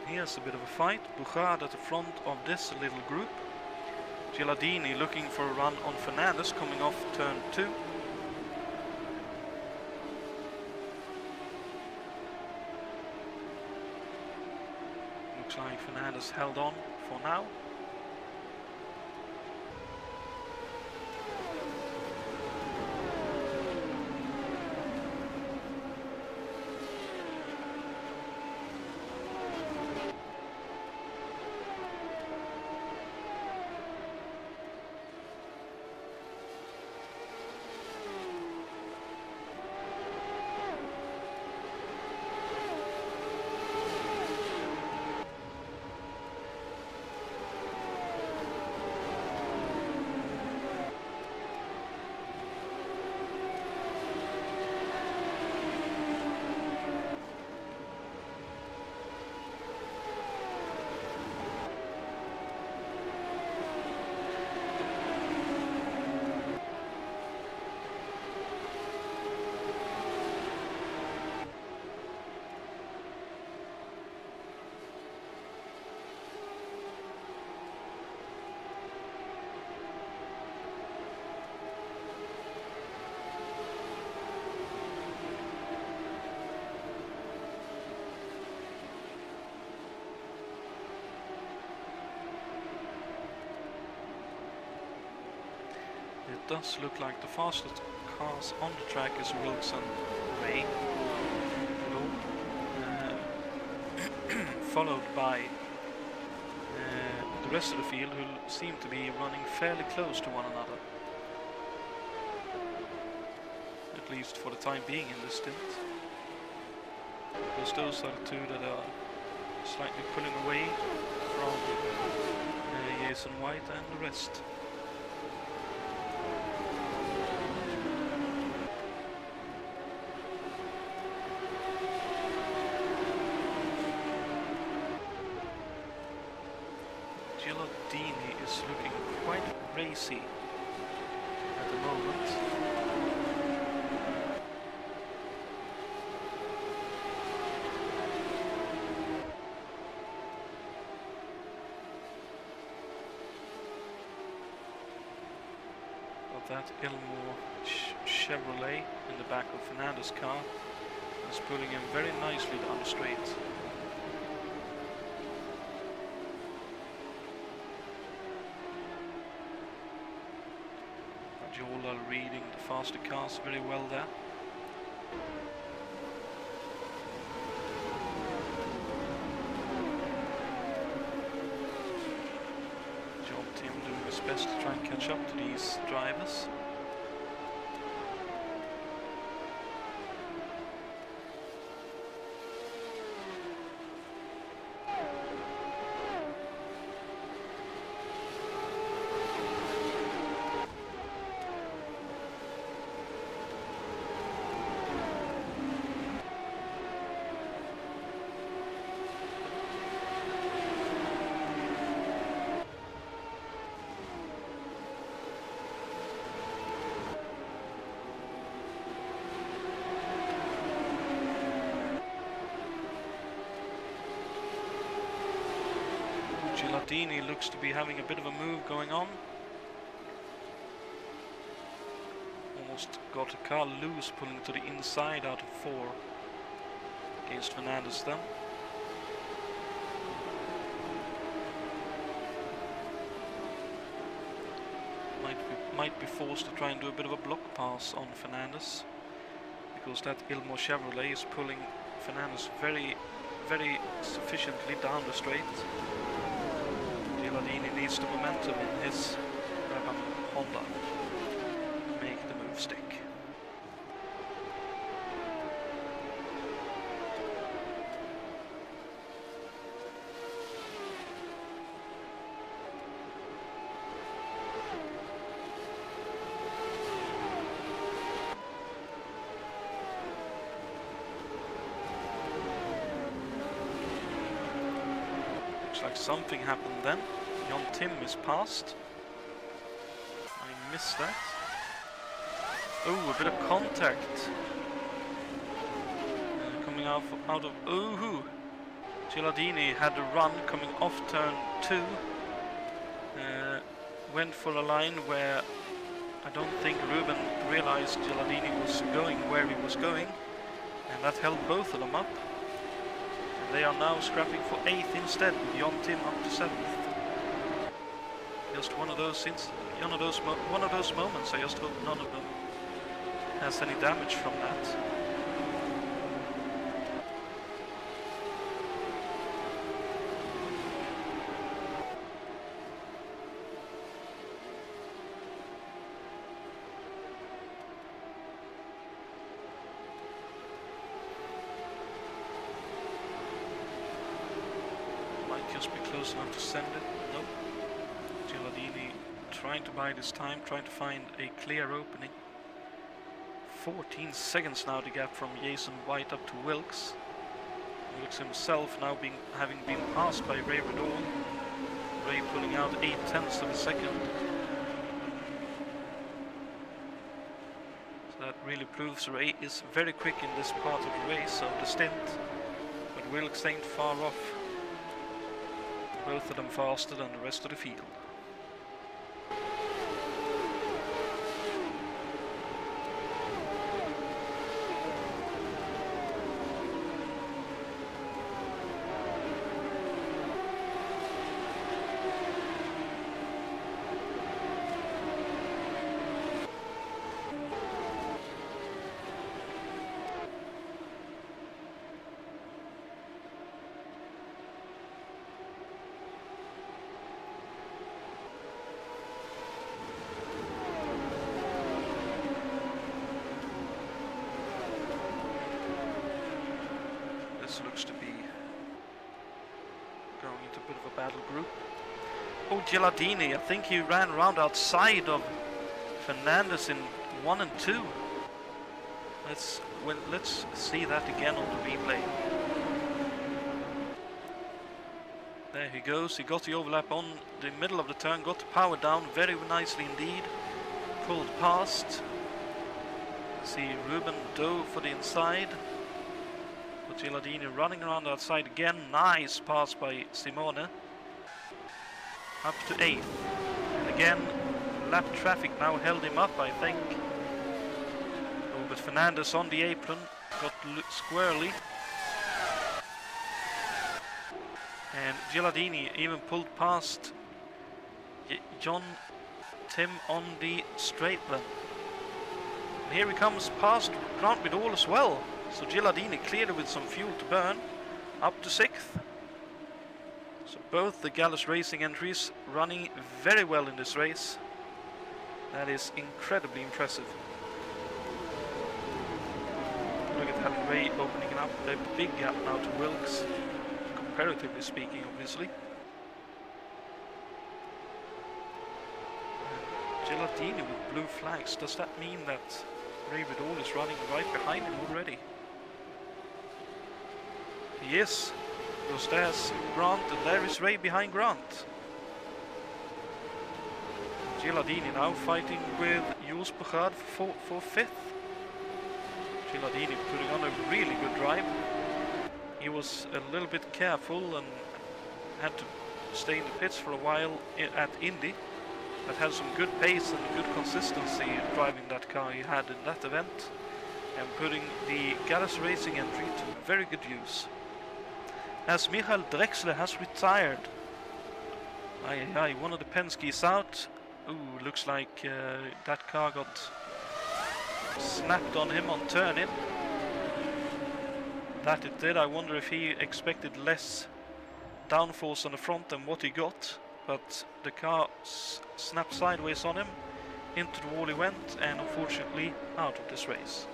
Here's a bit of a fight. Bouchard at the front of this little group. Gilardini looking for a run on Fernandez coming off turn 2. Looks like Fernandez held on for now. It does look like the fastest cars on the track is Wilkes and Ray, followed by the rest of the field, who seem to be running fairly close to one another, at least for the time being in this stint. Because those are the two that are slightly pulling away from Jason White and the rest. Gilardini is looking quite racy at the moment. But that Ilmore Chevrolet in the back of Fernandez's car is pulling him very nicely down the straight. Pagiola reading the faster cars very well there. Tim doing his best to try and catch up to these drivers. Gilardini looks to be having a bit of a move going on. Almost got a car loose, pulling to the inside out of 4. against Fernandez then. Might be forced to try and do a bit of a block pass on Fernandez, because that Ilmo Chevrolet is pulling Fernandez very, very sufficiently down the straight. Gilardini needs the momentum in his Honda to make the move stick. Like something happened then. Jonatan is passed. I missed that. Oh, a bit of contact. Coming out of... Oh, Gilardini had a run coming off turn 2. Went for a line where I don't think Ruben realized Gilardini was going where he was going. And that held both of them up. They are now scrapping for 8th instead, with Jonatan up to 7th. Just one of those moments. I just hope none of them has any damage from that. Just be close enough to send it. Nope. Gilardini trying to bide his time, trying to find a clear opening. 14 seconds now the gap from Jason White up to Wilkes. Wilkes himself now having been passed by Ray Riddle. Ray pulling out 8/10 of a second. So that really proves Ray is very quick in this part of the race, of the stint. But Wilkes ain't far off. Both of them faster than the rest of the field. Looks to be going into a bit of a battle group. Oh, Gilardini, I think he ran around outside of Fernandez in 1 and 2. Let's see that again on the replay. There he goes, he got the overlap on the middle of the turn, got the power down very nicely indeed. Pulled past. See Ruben dove for the inside. Gilardini running around outside again. Nice pass by Simone. Up to 8th. And again, lap traffic now held him up, I think. Oh, but Fernandez on the apron got squarely. And Gilardini even pulled past Jonatan on the straight then. And here he comes past Grant Vidal as well. So Gilardini cleared it with some fuel to burn, up to 6th. So both the Gallus Racing entries running very well in this race. That is incredibly impressive. Look at that Ray opening up a big gap now to Wilkes, comparatively speaking, obviously. Gilardini with blue flags, does that mean that Ray Vidal is running right behind him already? He is, because there's Grant and there is Ray behind Grant. Gilardini now fighting with Jules Bouchard for 5th. Gilardini putting on a really good drive. He was a little bit careful and had to stay in the pits for a while at Indy, but had some good pace and good consistency driving that car he had in that event. and putting the Gallus Racing entry to very good use. As Michael Drexler has retired. One of the Penske's out. Ooh, looks like that car got snapped on him on turn-in. That it did. I wonder if he expected less downforce on the front than what he got. But the car snapped sideways on him. Into the wall he went, and unfortunately out of this race.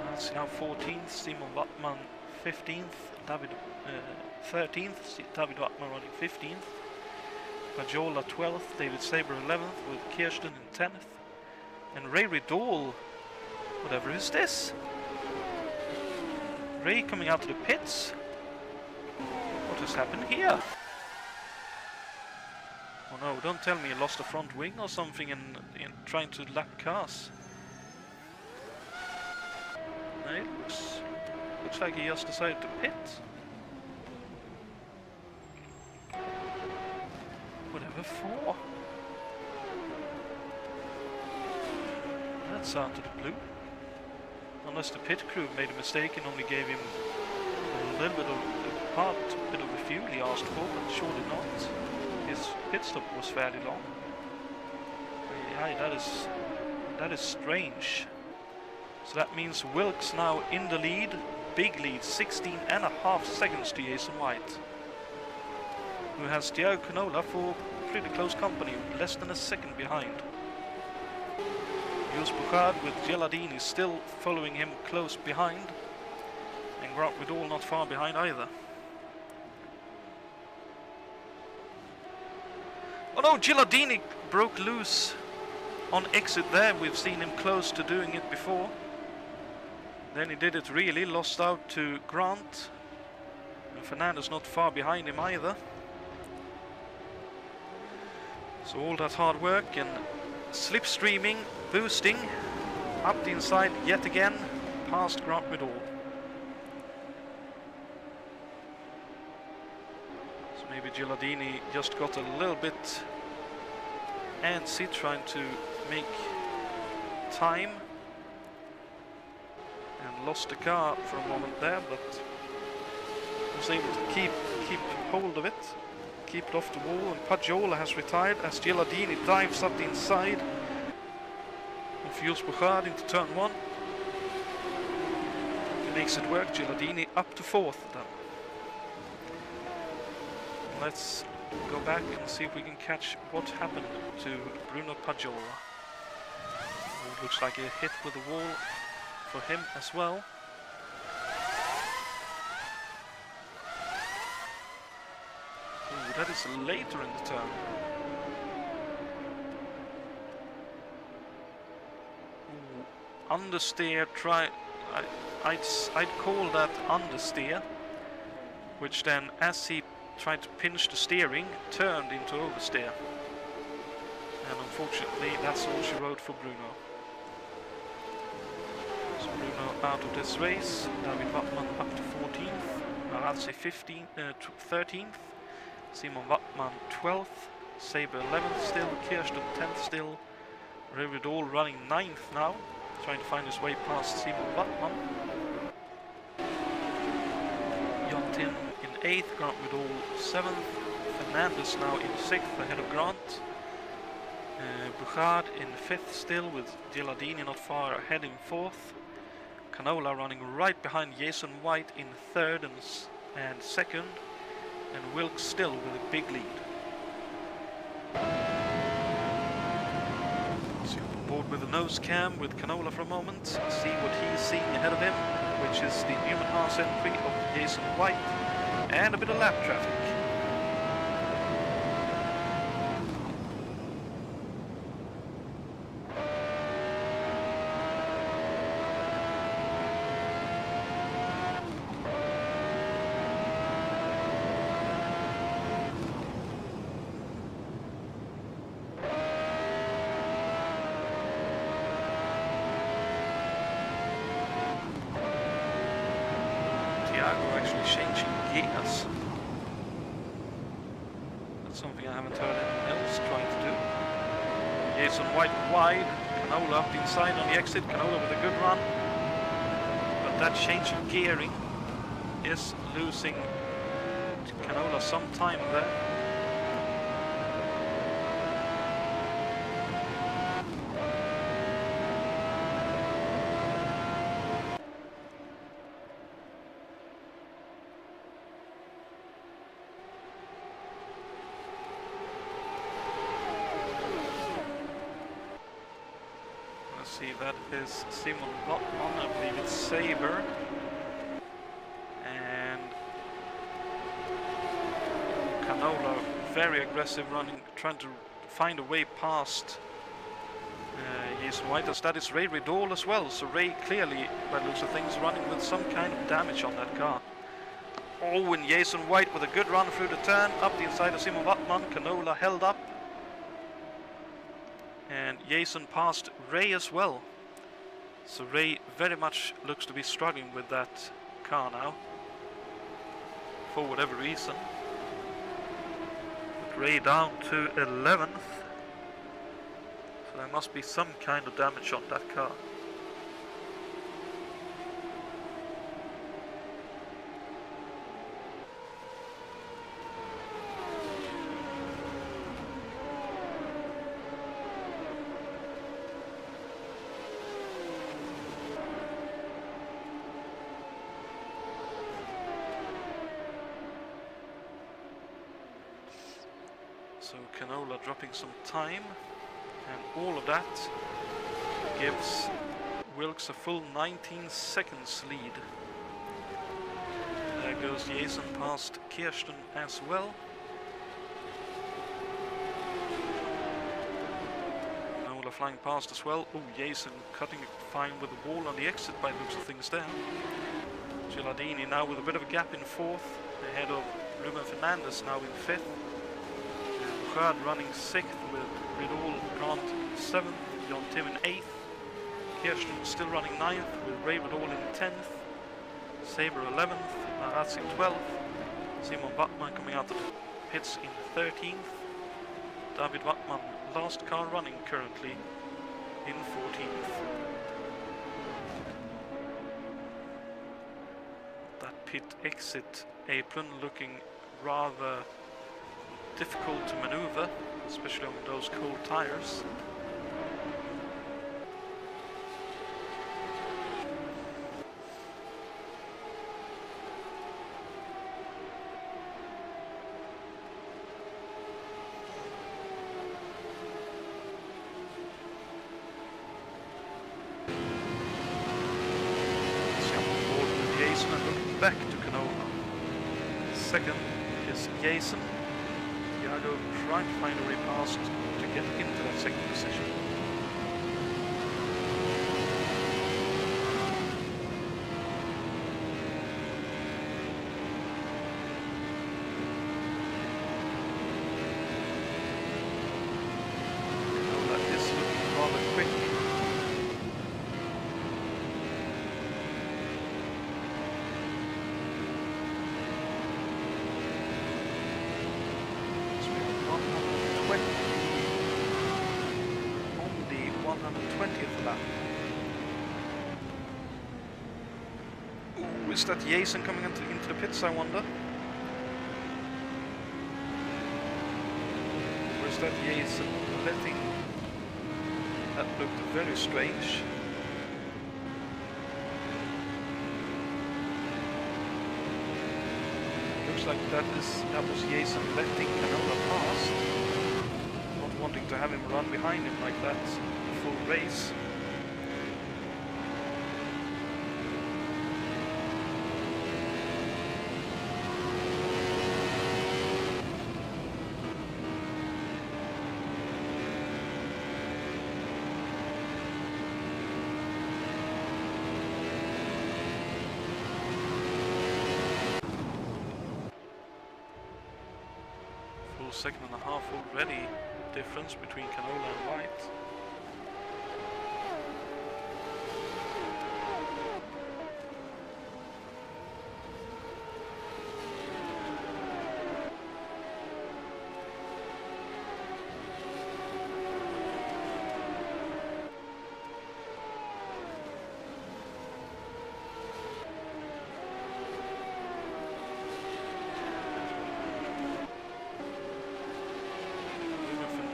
That's now 14th, Simon Wattman 15th, David 13th, David Wattman running 15th, Pajola 12th, David Saber 11th, with Kirsten in 10th, and Ray Riddall, whatever is this? Ray coming out of the pits? What has happened here? Oh no, don't tell me he lost a front wing or something in trying to lap cars. No, it looks like he just decided to pit. Whatever for? That's out of the blue. Unless the pit crew made a mistake and only gave him a little bit of a fuel he asked for, but surely not. His pit stop was fairly long. Yeah, that is strange. So that means Wilkes now in the lead, big lead, 16.5 seconds to Jason White, who has Thiago Canola for pretty close company, less than a second behind. Jules Bouchard with Gilardini still following him close behind, and Grant Riddall not far behind either. Oh no, Gilardini broke loose on exit there. We've seen him close to doing it before. Then he did it really, lost out to Grant. And Fernandez not far behind him either. So all that hard work and slipstreaming, boosting, up the inside yet again, past Grant Riddall. Maybe Gilardini just got a little bit antsy trying to make time and lost the car for a moment there, but was able to keep hold of it, keep it off the wall, and Pajola has retired as Gilardini dives up the inside of Jules Bouchard into turn 1. He makes it work, Gilardini up to 4th then. Let's go back and see if we can catch what happened to Bruno Pajola. It looks like a hit with the wall for him as well. Ooh, that is later in the turn. Ooh, understeer, I'd call that understeer, which then, as he tried to pinch the steering, turned into oversteer. And unfortunately, that's all she wrote for Bruno. So Bruno out of this race. David Wattman up to 14th. Marazzi 13th. Simon Wattman 12th. Saber 11th still. Kirsten 10th still. Ray Riddall running 9th now, trying to find his way past Simon Wattman. Jonatan in 8th, Grant Riddall 7th, Fernandez now in 6th ahead of Grant. Bouchard in 5th still, with Gilardini not far ahead in 4th. Canola running right behind Jason White in 3rd and 2nd, and Wilkes still with a big lead. So on board with the nose cam with Canola for a moment, see what he's seeing ahead of him, which is the Newman Haas entry of Jason White, and a bit of lap traffic. Actually changing gears. That's something I haven't heard anyone else trying to do. Jason White wide, Canola up the inside on the exit. Canola with a good run. But that change of gearing is losing Canola some time there. See, that is Simon Lottman, I believe it's Saber, and Canola very aggressive running, trying to find a way past Jason White, as that is Ray Riddall as well, so Ray clearly, by the looks of things, running with some kind of damage on that car. Oh, and Jason White with a good run through the turn, up the inside of Simon Wattman. Canola held up. And Jason passed Ray as well. So Ray very much looks to be struggling with that car now, for whatever reason. But Ray down to 11th. So there must be some kind of damage on that car. So Canola dropping some time, and all of that gives Wilkes a full 19 seconds lead. There goes Jason past Kirsten as well. Canola flying past as well. Oh, Jason cutting it fine with the wall on the exit by the looks of things there. Gilardini now with a bit of a gap in 4th, ahead of Ruben Fernandez now in 5th. Running 6th with Riddall Grant 7th, John Tim in 8th, Kirsten still running 9th with Ray Riddall in 10th, Saber 11th, Marazzi 12th, Simon Wattman coming out of the pits in 13th, David Wattman last car running currently in 14th. That pit exit apron looking rather difficult to maneuver, especially on those cold tires. Let's jump on board with Jason and look back to Canola. Second is Jason. Iago trying to find a way past to get into that second position. Oh, that is looking rather quick. On the 120th lap. Ooh, is that Jason coming into the pits, I wonder? Or is that Jason letting... That looked very strange. Looks like that was Jason letting Canola past. Not wanting to have him run behind him like that full race. Full second and a half already difference between Canola and White.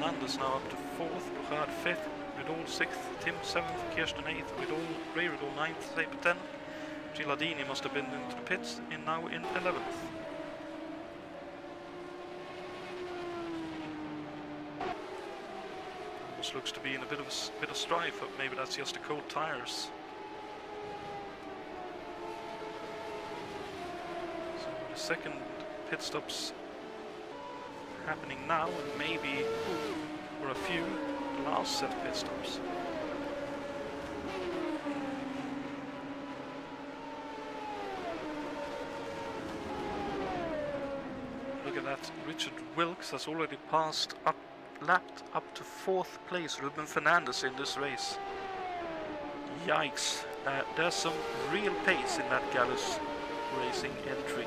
Fernandez now up to 4th, Bouchard 5th, Riddle 6th, Tim 7th, Kirsten 8th, Ray Riddle 9th, Saber 10th. Gilardini must have been into the pits now in 11th. Almost looks to be in a bit of strife, but maybe that's just the cold tires. So the second pit stops happening now, and maybe for a few the last set of pit stops. Look at that, Richard Wilkes has already lapped up to 4th place Ruben Fernandez in this race. Yikes, there's some real pace in that Gallus Racing entry.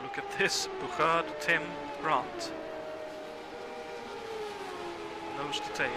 Look at this, Bouchard, Tim, Grant. Nose to tail.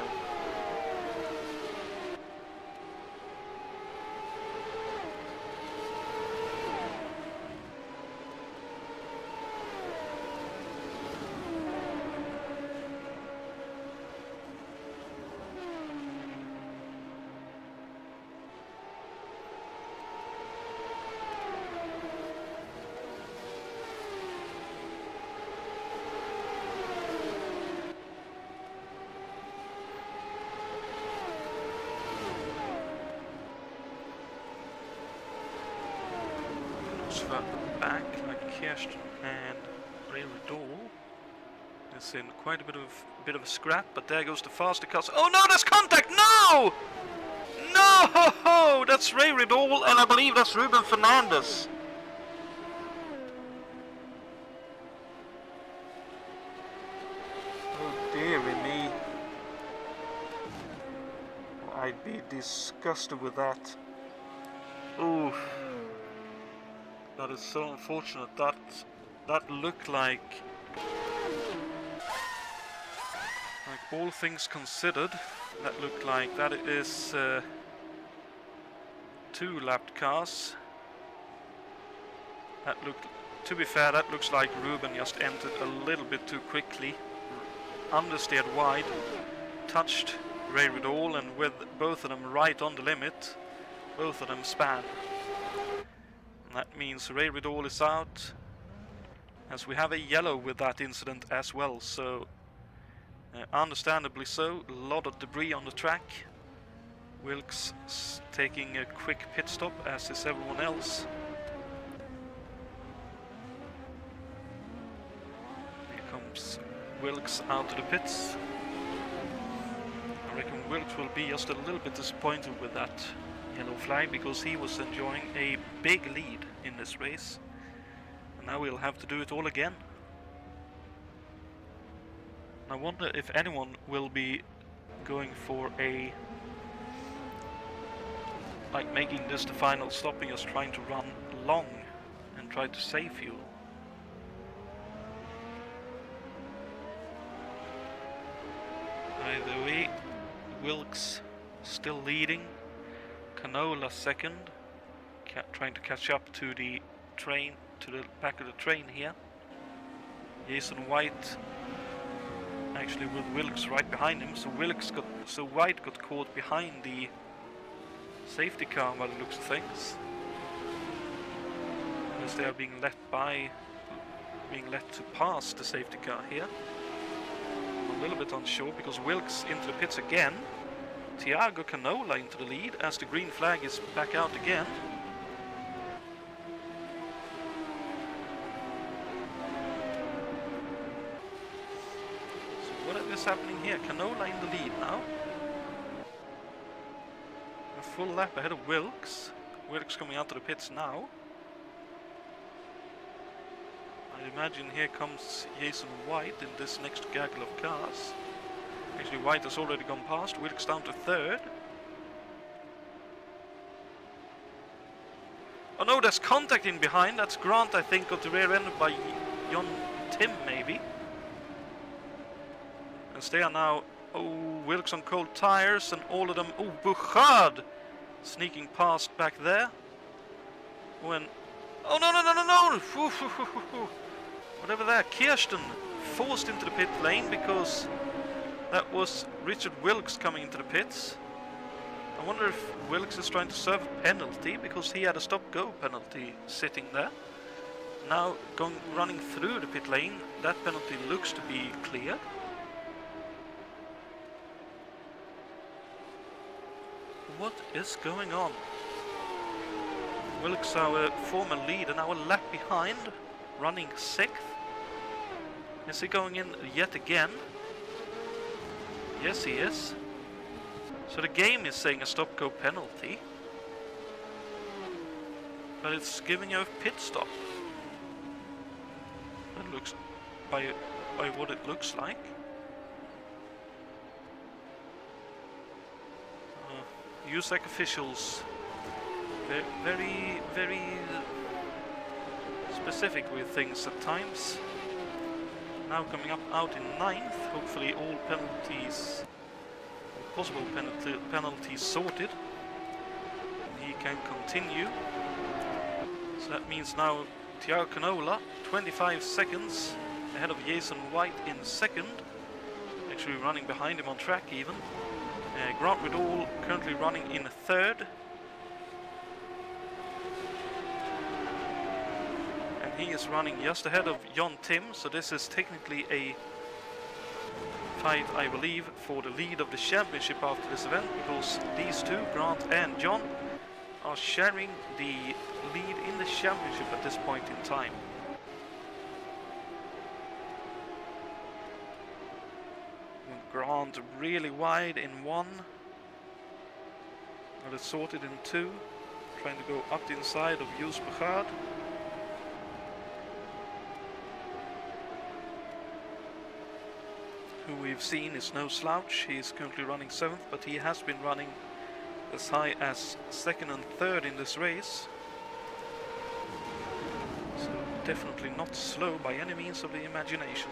Back like Kirsten and Ray Riddle is in quite a bit of a scrap, but there goes the faster cars. Oh no, there's contact! No! No! That's Ray Riddle, and I believe that's Ruben Fernandez. Oh dearie me. I'd be disgusted with that. Oof. That is so unfortunate. That looked like all things considered, that looked like that is 2 lapped cars. That looked, to be fair, that looks like Ruben just entered a little bit too quickly, understeered wide, touched Ray Riddle, and with both of them right on the limit, both of them span. That means Ray Riddle is out, as we have a yellow with that incident as well, so understandably so, a lot of debris on the track. Wilkes taking a quick pit stop, as is everyone else. Here comes Wilkes out of the pits. I reckon Wilkes will be just a little bit disappointed with that yellow flag, because he was enjoying a big lead in this race, and now we'll have to do it all again. I wonder if anyone will be going for a, like, making this the final stop and just trying to run long and try to save fuel. Either way, Wilkes still leading, Canola second, trying to catch up to the train, to the back of the train here. Jason White actually with Wilkes right behind him, so White got caught behind the safety car by the looks of things, as they are being let to pass the safety car here. I'm a little bit unsure, because Wilkes into the pits again. Thiago Canola into the lead as the green flag is back out again. So what is happening here? Canola in the lead now. A full lap ahead of Wilkes. Wilkes coming out of the pits now. I imagine here comes Jason White in this next gaggle of cars. Actually, White has already gone past. Wilkes down to third. Oh no, there's contact in behind. That's Grant, I think, got the rear ended by Jon Tim maybe. As they are now, Wilks on cold tires and all of them, Bouchard sneaking past back there. When, no. Whatever there, Kirsten forced into the pit lane because that was Richard Wilkes coming into the pits. I wonder if Wilkes is trying to serve a penalty because he had a stop-go penalty sitting there. Now running through the pit lane, that penalty looks to be cleared. What is going on? Wilkes, our former leader, now a lap behind, running 6th. Is he going in yet again? Yes, he is. So the game is saying a stop-go penalty, but it's giving you a pit stop. That looks by what it looks like. USAC officials very specific with things at times. Now coming up out in 9th, hopefully all penalties, possible penalties sorted. He can continue. So that means now Tiago Canola, 25 seconds ahead of Jason White in 2nd. Actually running behind him on track even. Grant Riddall currently running in 3rd. And he is running just ahead of Jon Tim, so this is technically a fight, I believe, for the lead of the championship after this event, because these two, Grant and John, are sharing the lead in the championship at this point in time. Grant really wide in 1. Got it sorted in 2. Trying to go up the inside of Jules Bouchard. Who we've seen is no slouch. He is currently running 7th, but he has been running as high as 2nd and 3rd in this race. So definitely not slow by any means of the imagination.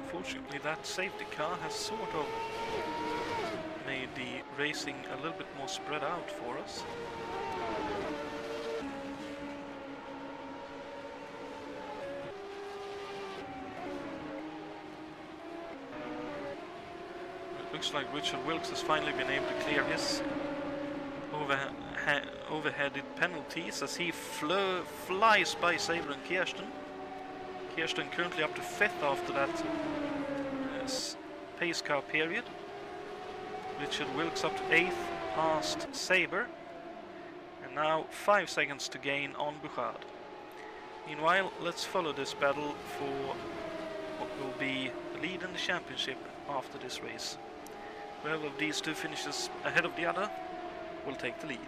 Unfortunately, that safety car has sort of made the racing a little bit more spread out for us. It looks like Richard Wilkes has finally been able to clear his overheaded penalties as he flies by Saber and Kirsten. Kirsten currently up to 5th after that pace car period. Richard Wilkes up to 8th past Saber. And now 5 seconds to gain on Bouchard. Meanwhile, let's follow this battle for what will be the lead in the championship after this race. Whoever of these two finishes ahead of the other will take the lead.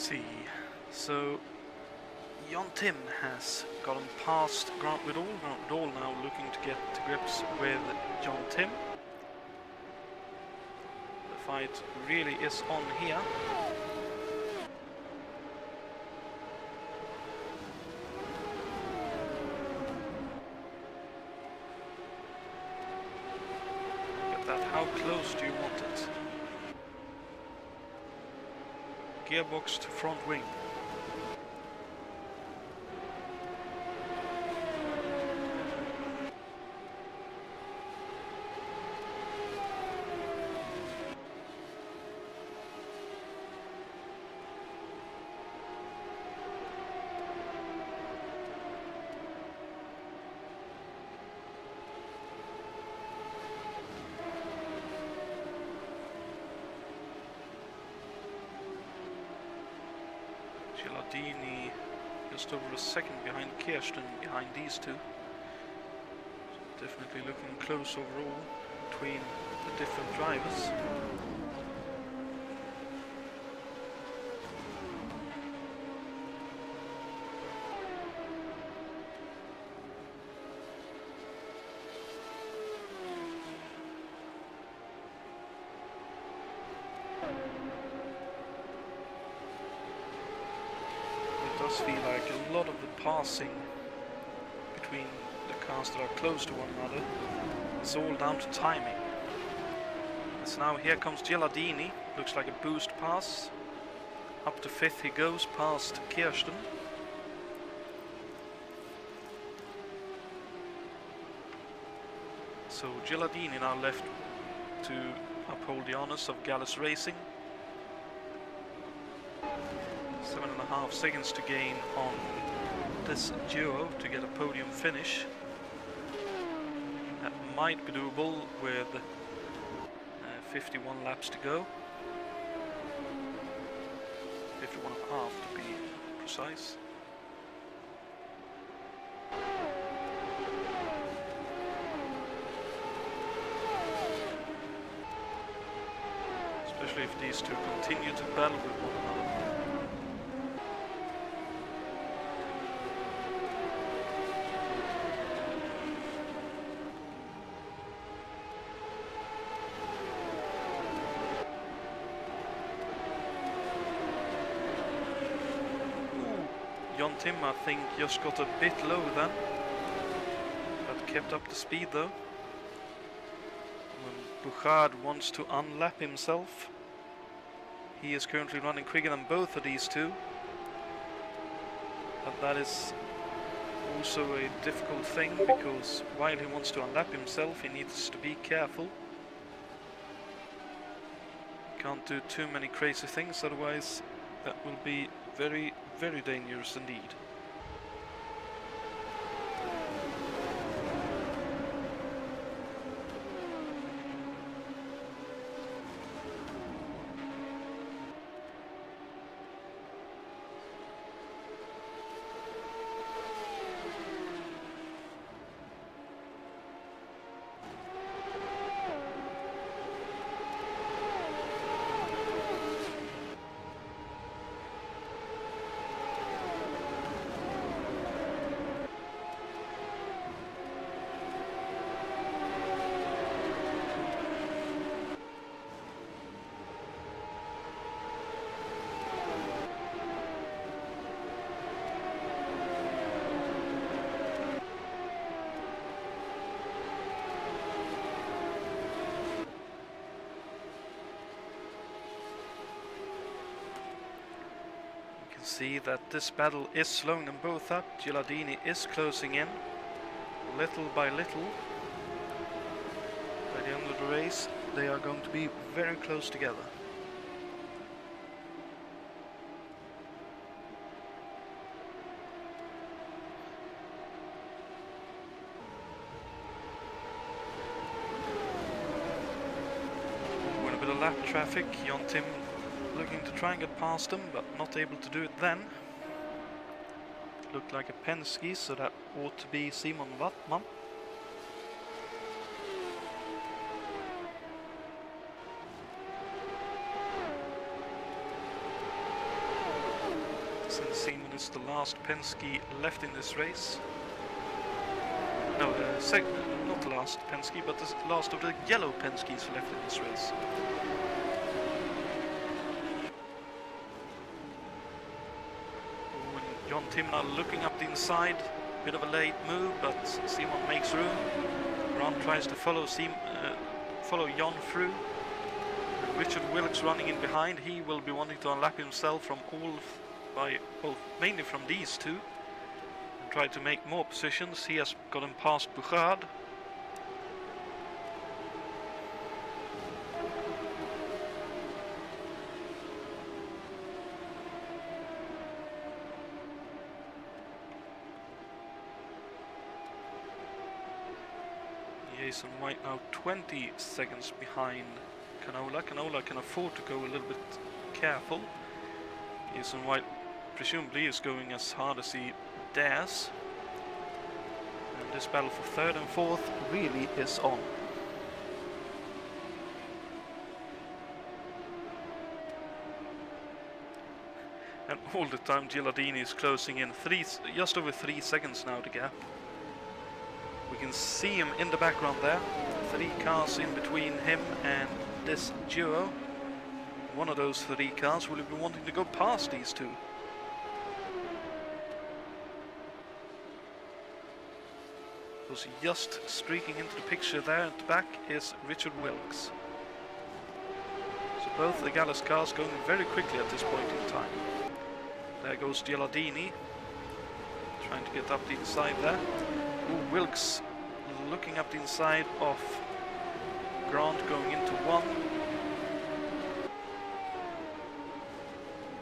see. So Jonatan has gotten past Grant Whitall. Grant Whitall now looking to get to grips with Jonatan. The fight really is on here. Look at that, how close do you want it? Gearbox to front wing. Gilardini just over a second behind Kirsten, behind these two. So definitely looking close overall between the different drivers. Feel like a lot of the passing between the cars that are close to one another is all down to timing. So now here comes Gilardini, looks like a boost pass. Up to 5th he goes past Kirsten. So Gilardini now left to uphold the honors of Gallus Racing. 7.5 seconds to gain on this duo to get a podium finish. That might be doable with 51 laps to go. 51.5 to be precise. Especially if these two continue to battle with one another. Jonatan, I think, just got a bit low then, but kept up the speed though. When Bouchard wants to unlap himself, he is currently running quicker than both of these two, but that is also a difficult thing, because while he wants to unlap himself, he needs to be careful. Can't do too many crazy things, otherwise that will be very, very dangerous indeed. See that this battle is slowing them both up. Gilardini is closing in little by little. By the end of the race, they are going to be very close together. With a bit of lap traffic, Jonatan looking to try and get past them, but not able to do it then. Looked like a Penske, so that ought to be Simon Wattman. since Simon is the last Penske left in this race. No, not the last Penske, but the last of the yellow Penskes left in this race. Jonatan now looking up the inside, bit of a late move, but Simon makes room. Grant tries to follow Jon through. Richard Wilkes running in behind. He will be wanting to unlap himself from mainly from these two, and try to make more positions. He has gotten past Bouchard. Jason White now 20 seconds behind Canola. Canola can afford to go a little bit careful. Jason White presumably is going as hard as he dares. And this battle for third and fourth really is on. And all the time Gilardini is closing in just over 3 seconds now, the gap. We can see him in the background there. 3 cars in between him and this duo. One of those 3 cars will be wanting to go past these two. Who's just streaking into the picture there at the back is Richard Wilkes. So both the Gallus cars going very quickly at this point in time. There goes Gilardini, trying to get up the inside there. Ooh, Wilkes looking up the inside of Grant, going into 1.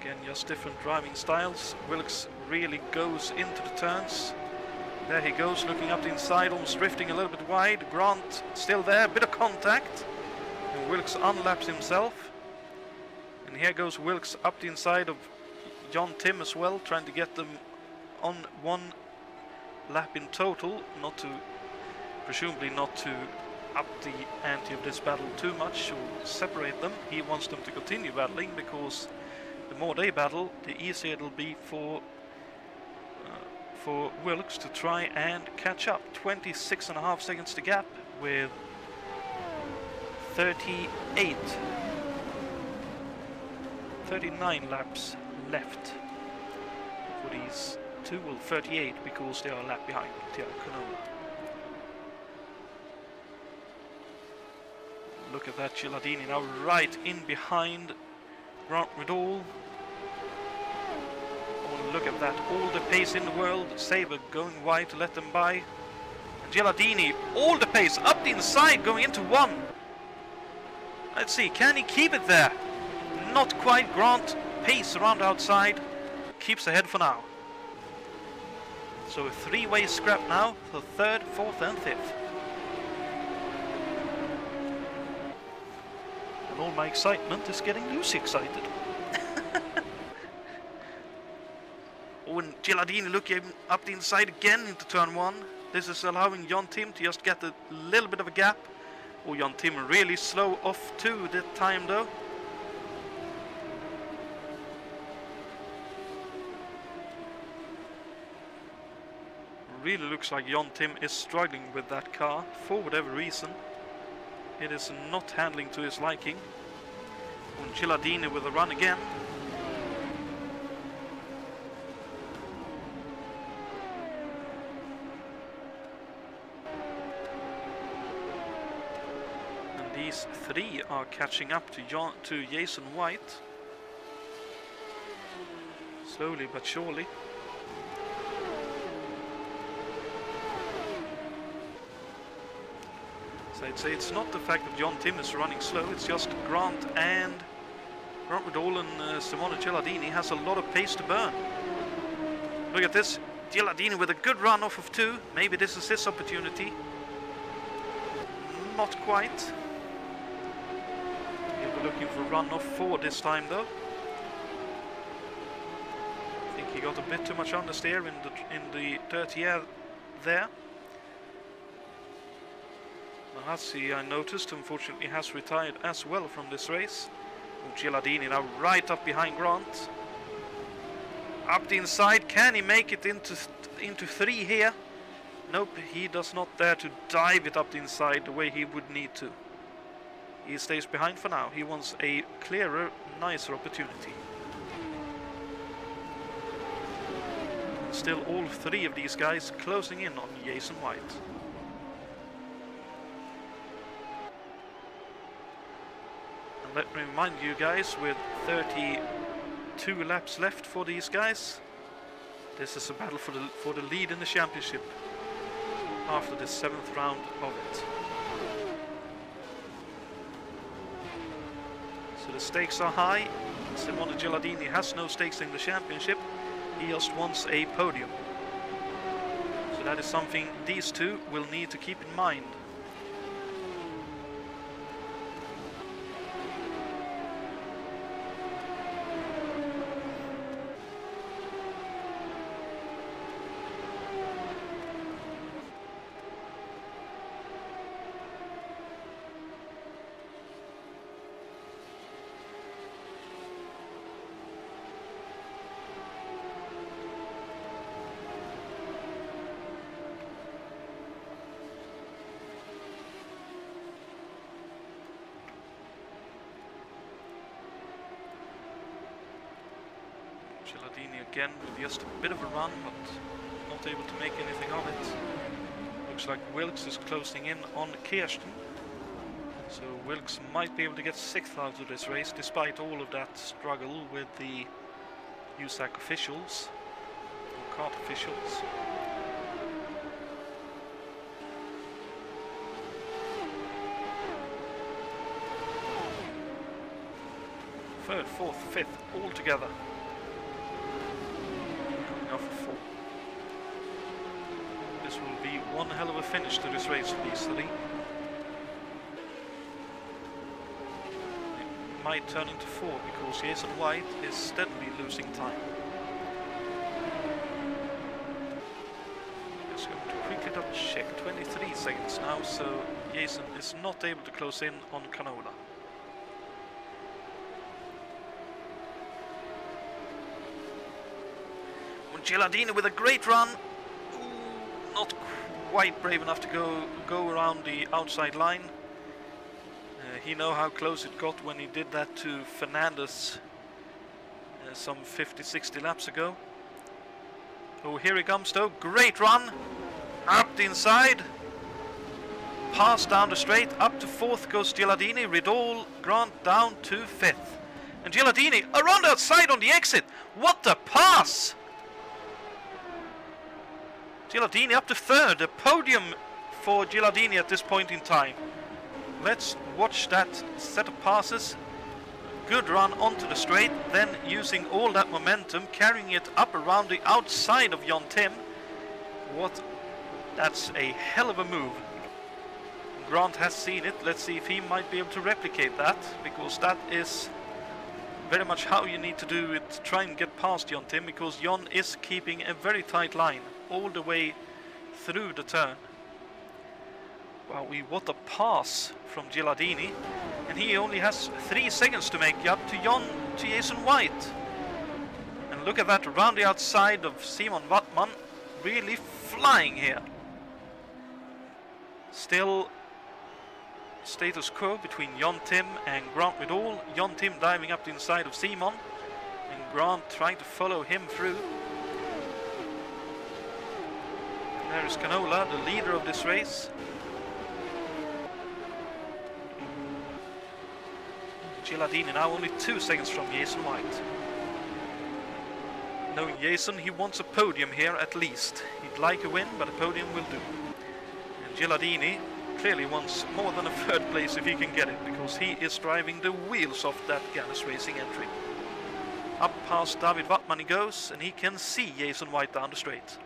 Again, just different driving styles. Wilkes really goes into the turns. There he goes, looking up the inside, almost drifting a little bit wide. Grant still there, a bit of contact. And Wilkes unlaps himself. And here goes Wilkes up the inside of Jonatan as well, trying to get them on 1 lap in total, presumably not to up the ante of this battle too much or separate them. He wants them to continue battling, because the more they battle, the easier it'll be for Wilkes to try and catch up. 26.5 seconds to gap with 39 laps left for these two. Well, 38 because they are a lap behind Canola. Look at that, Gilardini now right in behind Grant Riddall. Oh, look at that, all the pace in the world. Sabre going wide to let them by. And Gilardini, all the pace up the inside, going into 1. Let's see, can he keep it there? Not quite. Grant pace around outside, keeps ahead for now. So a 3-way scrap now for 3rd, 4th and 5th. And all my excitement is getting Lucy excited. Oh, and Gilardini looking up the inside again into turn 1. This is allowing Jonatan to just get a little bit of a gap. Oh, Jonatan really slow off too that time though. Really looks like Jonatan is struggling with that car for whatever reason. It is not handling to his liking. And Gilardini with a run again. And these 3 are catching up to Jason White. Slowly but surely. So I'd say it's not the fact that Jonatan is running slow, it's just Grant Riddall and Simone Gilardini has a lot of pace to burn. Look at this, Gilardini with a good run off of 2. Maybe this is his opportunity. Not quite. He'll be looking for run off 4 this time though. I think he got a bit too much understeer in the dirty air there. Hassi, I noticed, unfortunately has retired as well from this race. Gilardini now right up behind Grant. Up the inside, can he make it into 3 here? Nope, he does not dare to dive it up the inside the way he would need to. He stays behind for now. He wants a clearer, nicer opportunity. And still all 3 of these guys closing in on Jason White. And let me remind you guys, with 32 laps left for these guys, this is a battle for the lead in the championship after the 7th round of it. So the stakes are high. Simone Gilardini has no stakes in the championship. He just wants a podium. So that is something these two will need to keep in mind. Gilardini again with just a bit of a run, but not able to make anything of it. Looks like Wilkes is closing in on Kirsten. So Wilkes might be able to get 6th out of this race, despite all of that struggle with the USAC officials, or kart officials. Third, 4th, 5th, all together. Off of 4. This will be one hell of a finish to this race for these 3. It might turn into 4 because Jason White is steadily losing time. Just going to quickly double check. 23 seconds now, so Jason is not able to close in on Canola. Gilardini with a great run. Ooh, not quite brave enough to go around the outside line. He know how close it got when he did that to Fernandez some 50-60 laps ago. Oh, here he comes though. Great run. Up the inside. Pass down the straight. Up to 4th goes Gilardini. Riddle, Grant down to 5th. And Gilardini around outside on the exit. What a pass! Gilardini up to 3rd, a podium for Gilardini at this point in time. Let's watch that set of passes. Good run onto the straight, then using all that momentum, carrying it up around the outside of Jon Tim. That's a hell of a move. Grant has seen it. Let's see if he might be able to replicate that, because that is very much how you need to do it, try and get past Jon Tim, because Jon is keeping a very tight line all the way through the turn. Wow, what a pass from Gilardini, and he only has 3 seconds to make up to Jason White. And look at that, around the outside of Simon Wattmann, really flying here. Still status quo between Jon Tim and Grant Riddle. Jon Tim diving up the inside of Simon, and Grant trying to follow him through. There is Canola, the leader of this race. Gilardini now only 2 seconds from Jason White. Knowing Jason, he wants a podium here at least. He'd like a win, but a podium will do. And Gilardini clearly wants more than a 3rd place if he can get it, because he is driving the wheels off that Gallus Racing entry. Up past David Wattmann he goes, and he can see Jason White down the straight.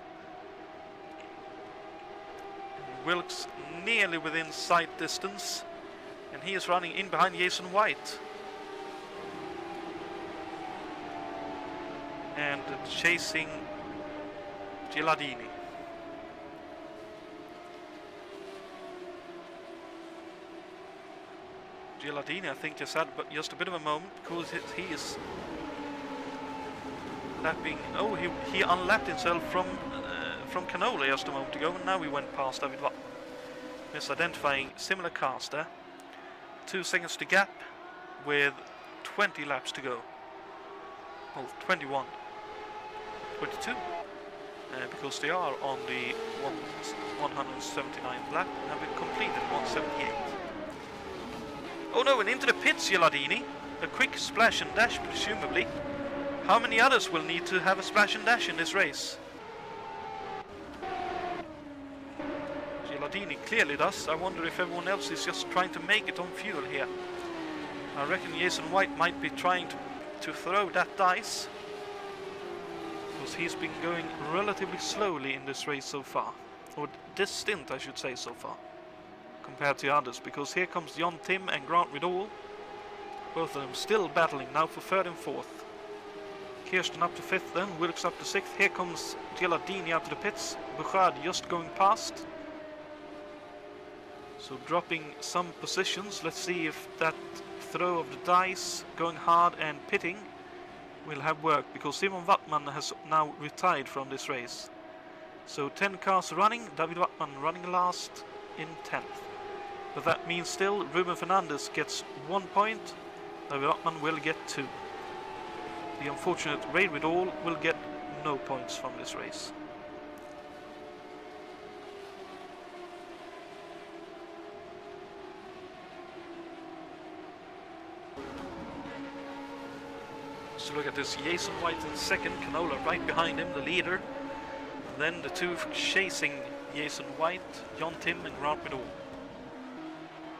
Wilkes nearly within sight distance, and he is running in behind Jason White. And chasing Gilardini. Gilardini, I think, just had just a bit of a moment, because he is lapping. Oh, he unlapped himself from Canola just a moment ago, and now we went past David Wattman. Misidentifying similar cars there. 2 seconds to gap with 20 laps to go. Well, 21. 22. Because they are on the 179th lap and have been completed 178. Oh no, and into the pits, Gilardini. A quick splash and dash, presumably. How many others will need to have a splash and dash in this race? Gilardini clearly does. I wonder if everyone else is just trying to make it on fuel here. I reckon Jason White might be trying to throw that dice, because he's been going relatively slowly in this race so far. Or this stint, I should say, so far, compared to others, because here comes Jontim and Grant Riddall. Both of them still battling now for 3rd and 4th. Kirsten up to 5th then, Wilkes up to 6th. Here comes Gilardini out to the pits. Bouchard just going past. So dropping some positions. Let's see if that throw of the dice, going hard and pitting, will have worked, because Simon Wattman has now retired from this race. So 10 cars running, David Wattman running last in 10th. But that means still Ruben Fernandez gets 1 point, David Wattman will get 2. The unfortunate Ray Riddall will get no points from this race. So look at this, Jason White in 2nd, Canola right behind him, the leader. And then the 2 chasing Jason White, Jontim and Grant Riddall.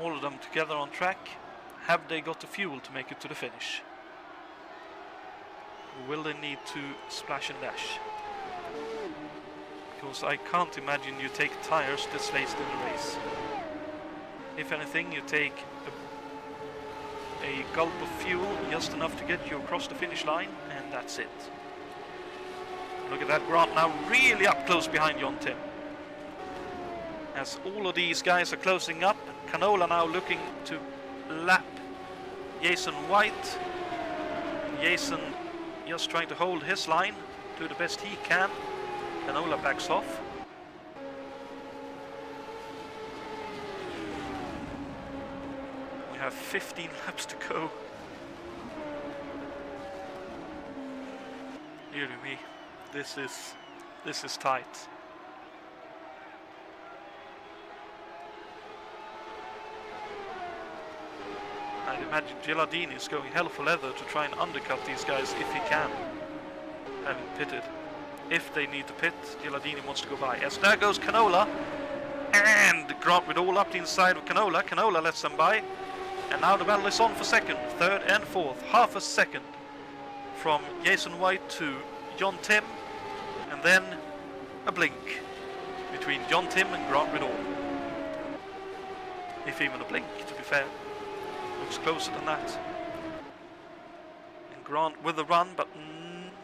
All of them together on track. Have they got the fuel to make it to the finish? Or will they need to splash and dash? Because I can't imagine you take tires this late in the race. If anything, you take a gulp of fuel, just enough to get you across the finish line, and that's it. Look at that, Grant now really up close behind Jontim. As all of these guys are closing up, Canola now looking to lap Jason White. Jason just trying to hold his line, do the best he can. Canola backs off. We have 15 laps to go. Dear me, this is tight. I'd imagine Gilardini is going hell for leather to try and undercut these guys if he can, having pitted. If they need to pit, Gilardini wants to go by. As there goes Canola, and Grant Riddall up the inside of Canola. Canola lets them by, and now the battle is on for 2nd, 3rd and 4th. Half a second from Jason White to Jontim, and then a blink between Jontim and Grant Riddall. If even a blink, to be fair. Looks closer than that. And Grant with the run, but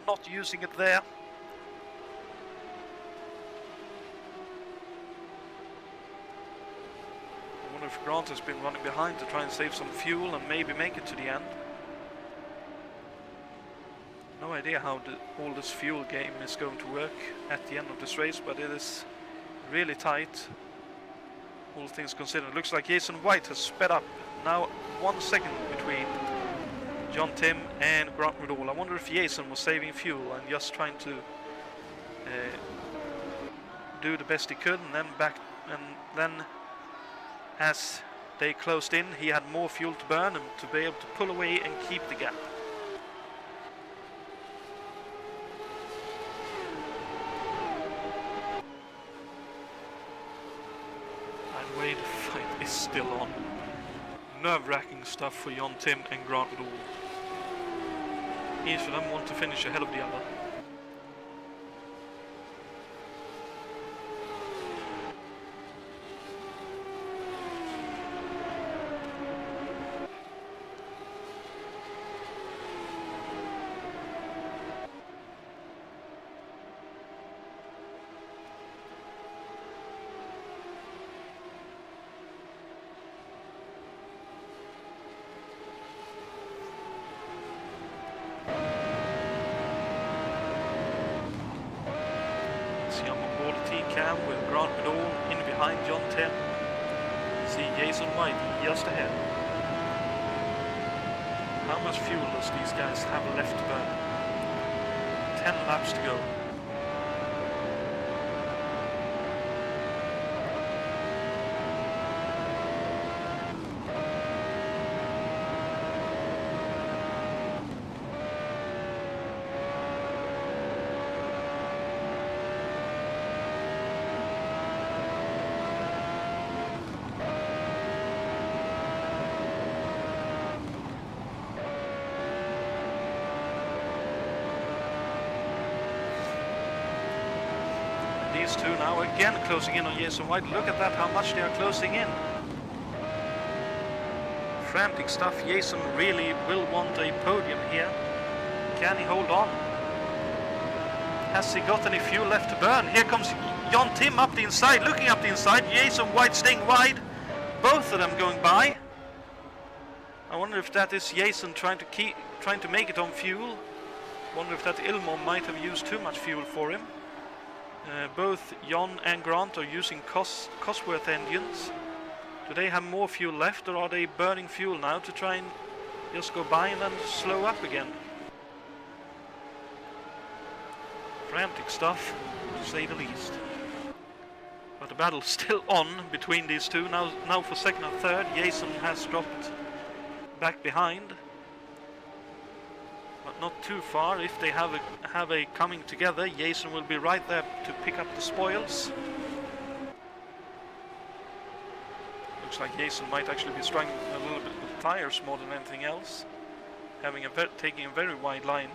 not using it there. I wonder if Grant has been running behind to try and save some fuel and maybe make it to the end. No idea how all this fuel game is going to work at the end of this race, but it is really tight, all things considered. Looks like Jason White has sped up. Now 1 second between Jontim and Grant Riddall. I wonder if Jason was saving fuel and just trying to do the best he could, and then as they closed in, he had more fuel to burn and to be able to pull away and keep the gap. And way the fight is still on. Nerve-wracking stuff for Jontim and Grant Riddall. Each of them want to finish ahead of the other. run with Grant Vidal in behind John Tim. See Jason White just ahead. How much fuel does these guys have left to burn? 10 laps to go. These two now again closing in on Jason White. Look at that, how much they are closing in. Frantic stuff. Jason really will want a podium here. Can he hold on? Has he got any fuel left to burn? Here comes John Tim up the inside, looking up the inside. Jason White staying wide. Both of them going by. I wonder if that is Jason trying to make it on fuel. Wonder if that Ilmo might have used too much fuel for him. Both Jon and Grant are using Cosworth engines. Do they have more fuel left, or are they burning fuel now to try and just go by and then slow up again? Frantic stuff, to say the least. But the battle's still on between these two. Now for second and third, Jason has dropped back behind. But not too far. If they have a coming together, Jason will be right there to pick up the spoils. Looks like Jason might actually be struggling a little bit with tires more than anything else, taking a very wide line.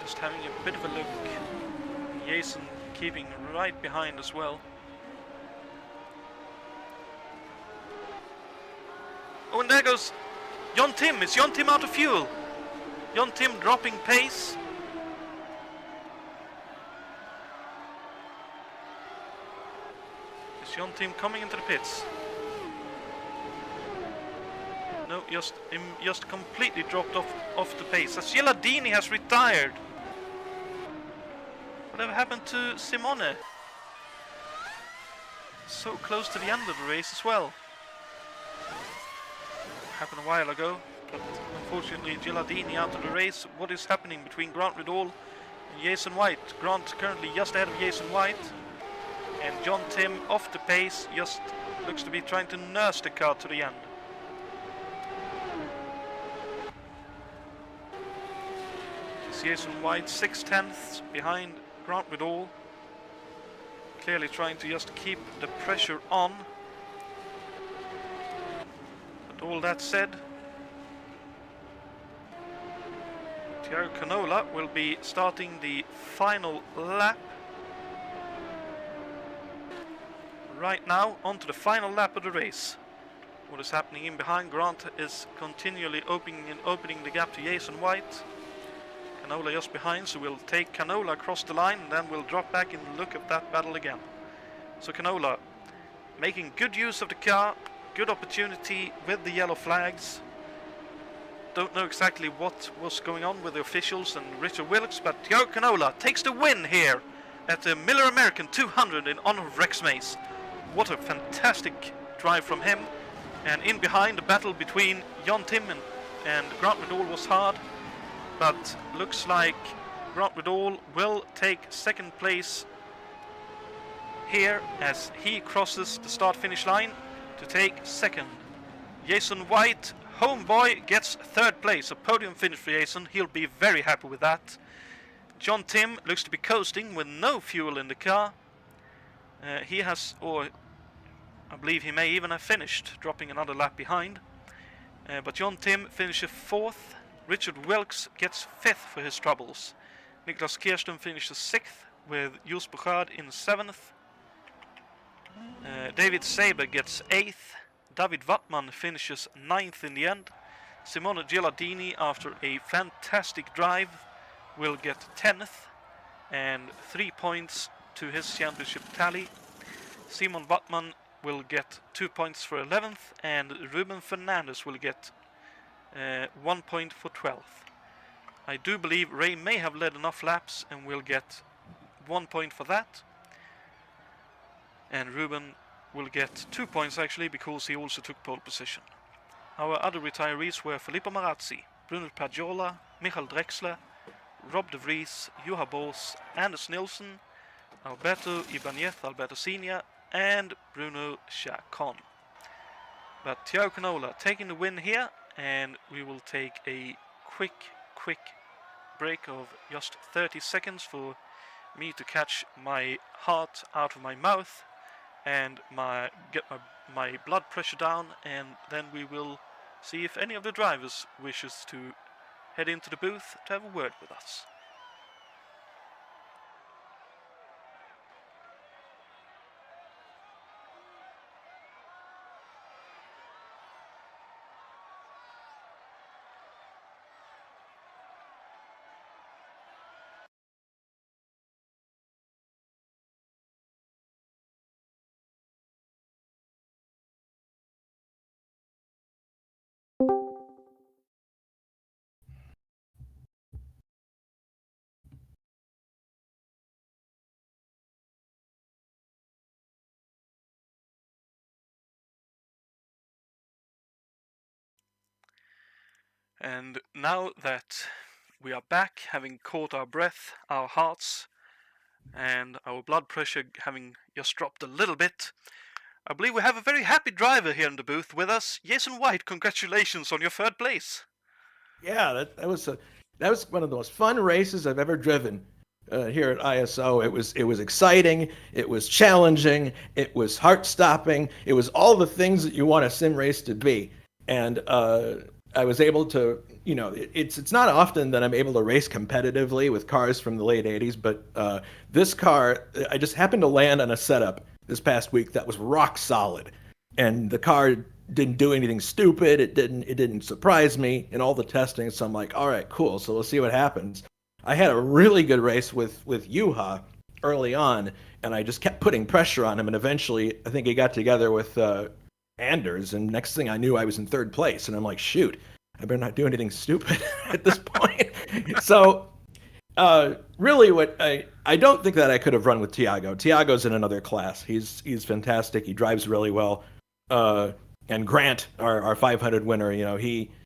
Just having a bit of a look. Jason keeping right behind as well. Oh, and there goes John Tim. Is John Tim out of fuel? John Tim dropping pace. Is John Tim coming into the pits? No, just completely dropped off the pace. As Gilardini has retired. Whatever happened to Simone? So close to the end of the race as well. Happened a while ago, but unfortunately Gilardini out of the race. What is happening between Grant Vidal and Jason White? Grant currently just ahead of Jason White, and John Tim off the pace, just looks to be trying to nurse the car to the end. Jason White 6/10 behind Grant Vidal, clearly trying to just keep the pressure on. But all that said, Tiago Canola will be starting the final lap right now, onto the final lap of the race. What is happening in behind? Grant is continually opening the gap to Jason White. Canola just behind, so we'll take Canola across the line and then we'll drop back and look at that battle again. So Canola making good use of the car, good opportunity with the yellow flags. Don't know exactly what was going on with the officials and Richard Wilkes, but Tiago Canola takes the win here at the Miller American 200 in honor of Rex Mace. What a fantastic drive from him. And in behind, the battle between John Tim and Grant Vidal was hard. But looks like Grant Vidal will take second place here as he crosses the start-finish line to take second. Jason White, homeboy, gets third place. A podium finish for Jason. He'll be very happy with that. John Tim looks to be coasting with no fuel in the car. He has, or I believe he may even have finished, dropping another lap behind. But John Tim finishes fourth. Richard Wilkes gets 5th for his troubles. Niklas Kirsten finishes 6th with Jules Bouchard in 7th. David Saber gets 8th. David Wattmann finishes 9th in the end. Simone Gilardini, after a fantastic drive, will get 10th and 3 points to his championship tally. Simon Wattmann will get 2 points for 11th, and Ruben Fernandez will get 1 point for 12th. I do believe Ray may have led enough laps and will get 1 point for that. And Ruben will get 2 points actually, because he also took pole position. Our other retirees were Filippo Marazzi, Bruno Pagiola, Michael Drexler, Rob de Vries, Juha Bos, Anders Nilsson, Alberto Ibanez, Alberto Senior, and Bruno Chacon. But Thiago Canola taking the win here, and we will take a quick break of just 30 seconds for me to catch my heart out of my mouth and get my blood pressure down, and then we will see if any of the drivers wishes to head into the booth to have a word with us. And now that we are back, having caught our breath, our hearts, and our blood pressure having just dropped a little bit, I believe we have a very happy driver here in the booth with us. Jason White, congratulations on your 3rd place. Yeah, that was one of the most fun races I've ever driven here at ISO. It was exciting, it was challenging, it was heart-stopping, it was all the things that you want a sim race to be. And I was able to, it's not often that I'm able to race competitively with cars from the late 80s, but this car, I just happened to land on a setup this past week that was rock solid. And the car didn't do anything stupid. It didn't surprise me in all the testing. So I'm like, all right, cool. So we'll see what happens. I had a really good race with Juha early on, and I just kept putting pressure on him. And eventually, I think he got together with Anders, and next thing I knew, I was in 3rd place. And I'm like, shoot, I better not do anything stupid at this point. So really, what I don't think that I could have run with Thiago. Thiago's in another class. He's fantastic. He drives really well. And Grant, our 500 winner,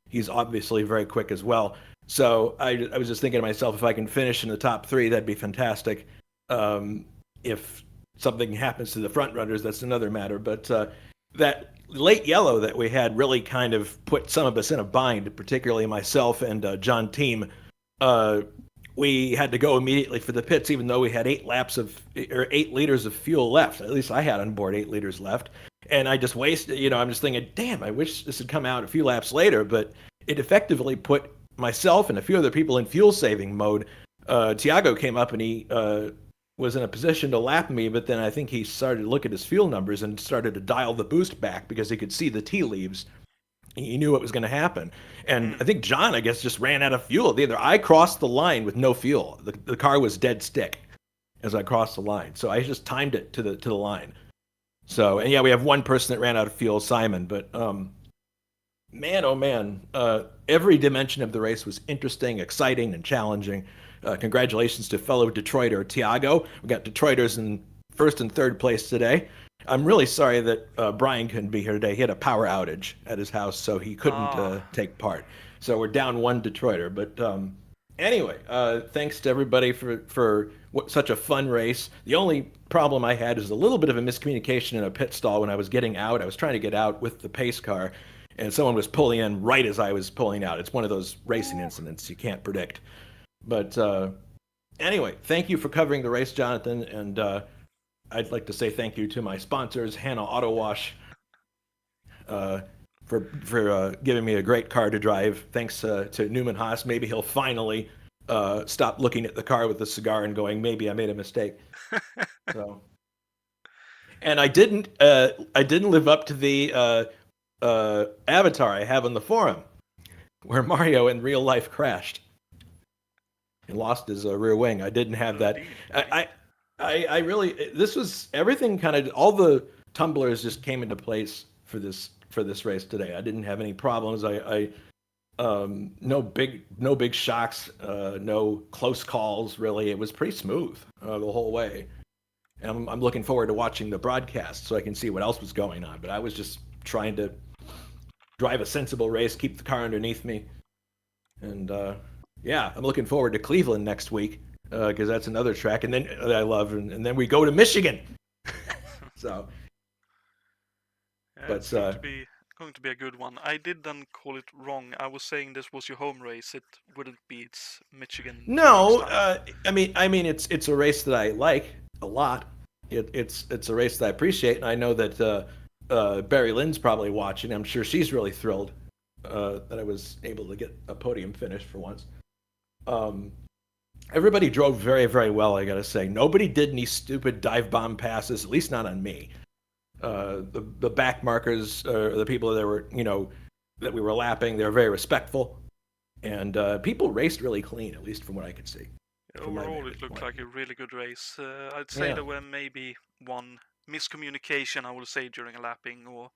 he's obviously very quick as well. So I was just thinking to myself, if I can finish in the top 3, that'd be fantastic. If something happens to the front runners, that's another matter. But that late yellow that we had really kind of put some of us in a bind, particularly myself and John Team. We had to go immediately for the pits, even though we had 8 liters of fuel left. At least I had on board 8 liters left. And I just wasted, I'm just thinking, damn, I wish this had come out a few laps later, but it effectively put myself and a few other people in fuel saving mode. Thiago came up and he was in a position to lap me, but then I think he started to look at his fuel numbers and started to dial the boost back because he could see the tea leaves. He knew what was going to happen. And I think John, I guess, just ran out of fuel. Either I crossed the line with no fuel. The car was dead stick as I crossed the line. So I just timed it to the line. So, and yeah, we have one person that ran out of fuel, Simon. But man, oh man, every dimension of the race was interesting, exciting, and challenging. Congratulations to fellow Detroiter Thiago. We got Detroiters in 1st and 3rd place today. I'm really sorry that Brian couldn't be here today. He had a power outage at his house, so he couldn't take part. So we're down 1 Detroiter. But anyway, thanks to everybody for such a fun race. The only problem I had is a little bit of a miscommunication in a pit stall when I was getting out. I was trying to get out with the pace car, and someone was pulling in right as I was pulling out. It's one of those racing incidents you can't predict. But anyway, thank you for covering the race, Jonathan, and I'd like to say thank you to my sponsors, Hannah Auto Wash, for giving me a great car to drive. Thanks to Newman Haas. Maybe he'll finally stop looking at the car with the cigar and going, maybe I made a mistake. So, and I didn't live up to the avatar I have on the forum where Mario in real life crashed and lost his rear wing. I didn't have Oh, that. indeed, I, indeed. I really, this was everything kind of, all the tumblers just came into place for this race today. I didn't have any problems. No big shocks, no close calls. Really, it was pretty smooth the whole way. And I'm looking forward to watching the broadcast so I can see what else was going on. But I was just trying to drive a sensible race, keep the car underneath me, and yeah, I'm looking forward to Cleveland next week because that's another track, and then that I love, and then we go to Michigan. So, Yeah, it's but going to be a good one. I did then call it wrong. I was saying this was your home race. It wouldn't be. It's Michigan next no, time. it's a race that I like a lot. It's a race that I appreciate, and I know that Barry Lynn's probably watching. I'm sure she's really thrilled that I was able to get a podium finish for once. Um, Everybody drove very, very well. I gotta say, nobody did any stupid dive bomb passes. At least not on me. The back markers, the people that were that we were lapping, they were very respectful, and people raced really clean. At least from what I could see. From my Overall, it vantage looked point. like a really good race. I'd say Yeah. there were maybe one miscommunication, I will say, during a lapping, or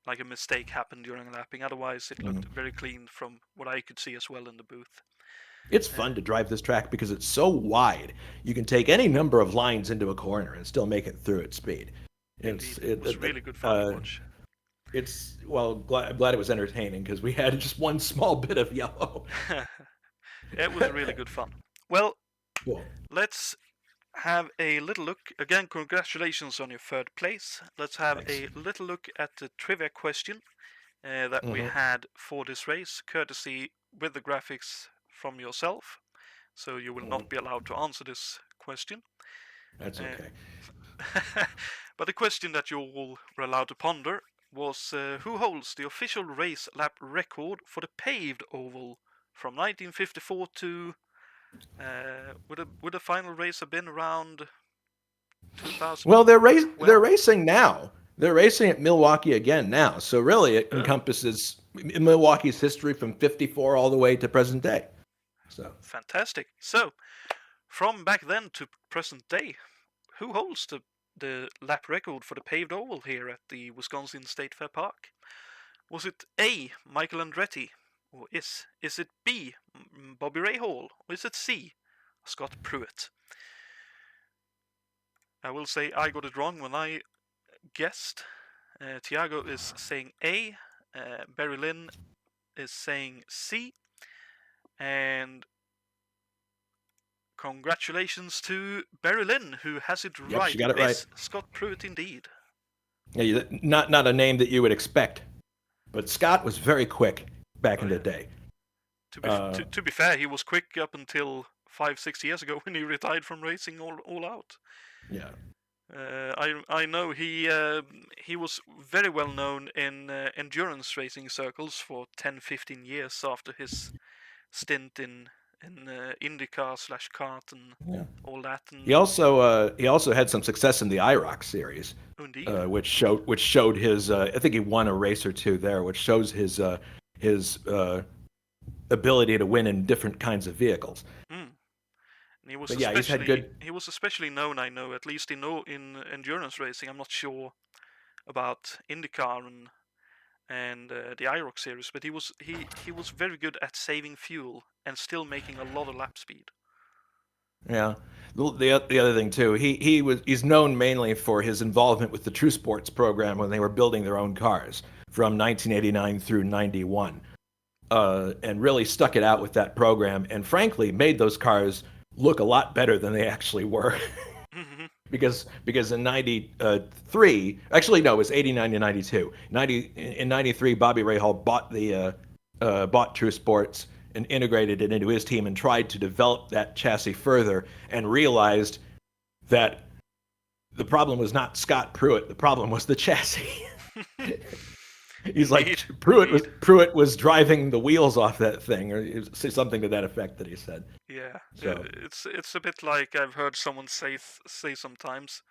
like a mistake happened during a lapping. Otherwise, it looked Mhm. very clean from what I could see as well in the booth. It's Uh, fun to drive this track because it's so wide. You can take any number of lines into a corner and still make it through at speed. Indeed, It's it was really good fun to watch. it's well, I'm glad it was entertaining because we had just one small bit of yellow. It was really good fun. Well, Cool. let's have a little look. Again, congratulations on your third place. Let's have Thanks. a little look at the trivia question that we Hmm. had for this race, courtesy with the graphics from yourself. So you will Hmm. not be allowed to answer this question. That's Uh, okay. but the question that you all were allowed to ponder was who holds the official race lap record for the paved oval from 1954 to would the final race have been around Well, 2012? they're racing now. They're racing at Milwaukee again now. So really, it Oh, encompasses Milwaukee's history from '54 all the way to present day. So fantastic. So, from back then to present day, who holds the lap record for the paved oval here at the Wisconsin State Fair Park? Was it A, Michael Andretti? Or is it B, Bobby Rahal? Or is it C, Scott Pruitt? I will say I got it wrong when I guessed. Tiago is saying A, Barry Lynn is saying C, and congratulations to Barry Lynn, who has it yep, she right. got It it right. is Scott Pruitt indeed. Yeah, not a name that you would expect, but Scott was very quick back Oh in the yeah. day. To be fair, he was quick up until 5-6 years ago when he retired from racing all out. Yeah. I know he was very well known in endurance racing circles for 10-15 years after his stint in IndyCar slash kart and Yeah. all that. And He also had some success in the IROC series, indeed, indeed. which showed his. I think he won a race or two there, which shows his ability to win in different kinds of vehicles. Mm. And But yeah, he's had good. he was especially known, I know, at least in endurance racing. I'm not sure about IndyCar and the IROC series, but he was very good at saving fuel and still making a lot of lap speed. Yeah. The other thing too, he's known mainly for his involvement with the True Sports program when they were building their own cars from 1989 through 91, and really stuck it out with that program, and frankly made those cars look a lot better than they actually were. Because in 93, actually no, it was 89 to 92. In 93, Bobby Rahal bought True Sports and integrated it into his team and tried to develop that chassis further and realized that the problem was not Scott Pruitt, the problem was the chassis. He's like Indeed, indeed. Pruitt was driving the wheels off that thing, or something to that effect that he said. Yeah, So it's a bit like I've heard someone say sometimes.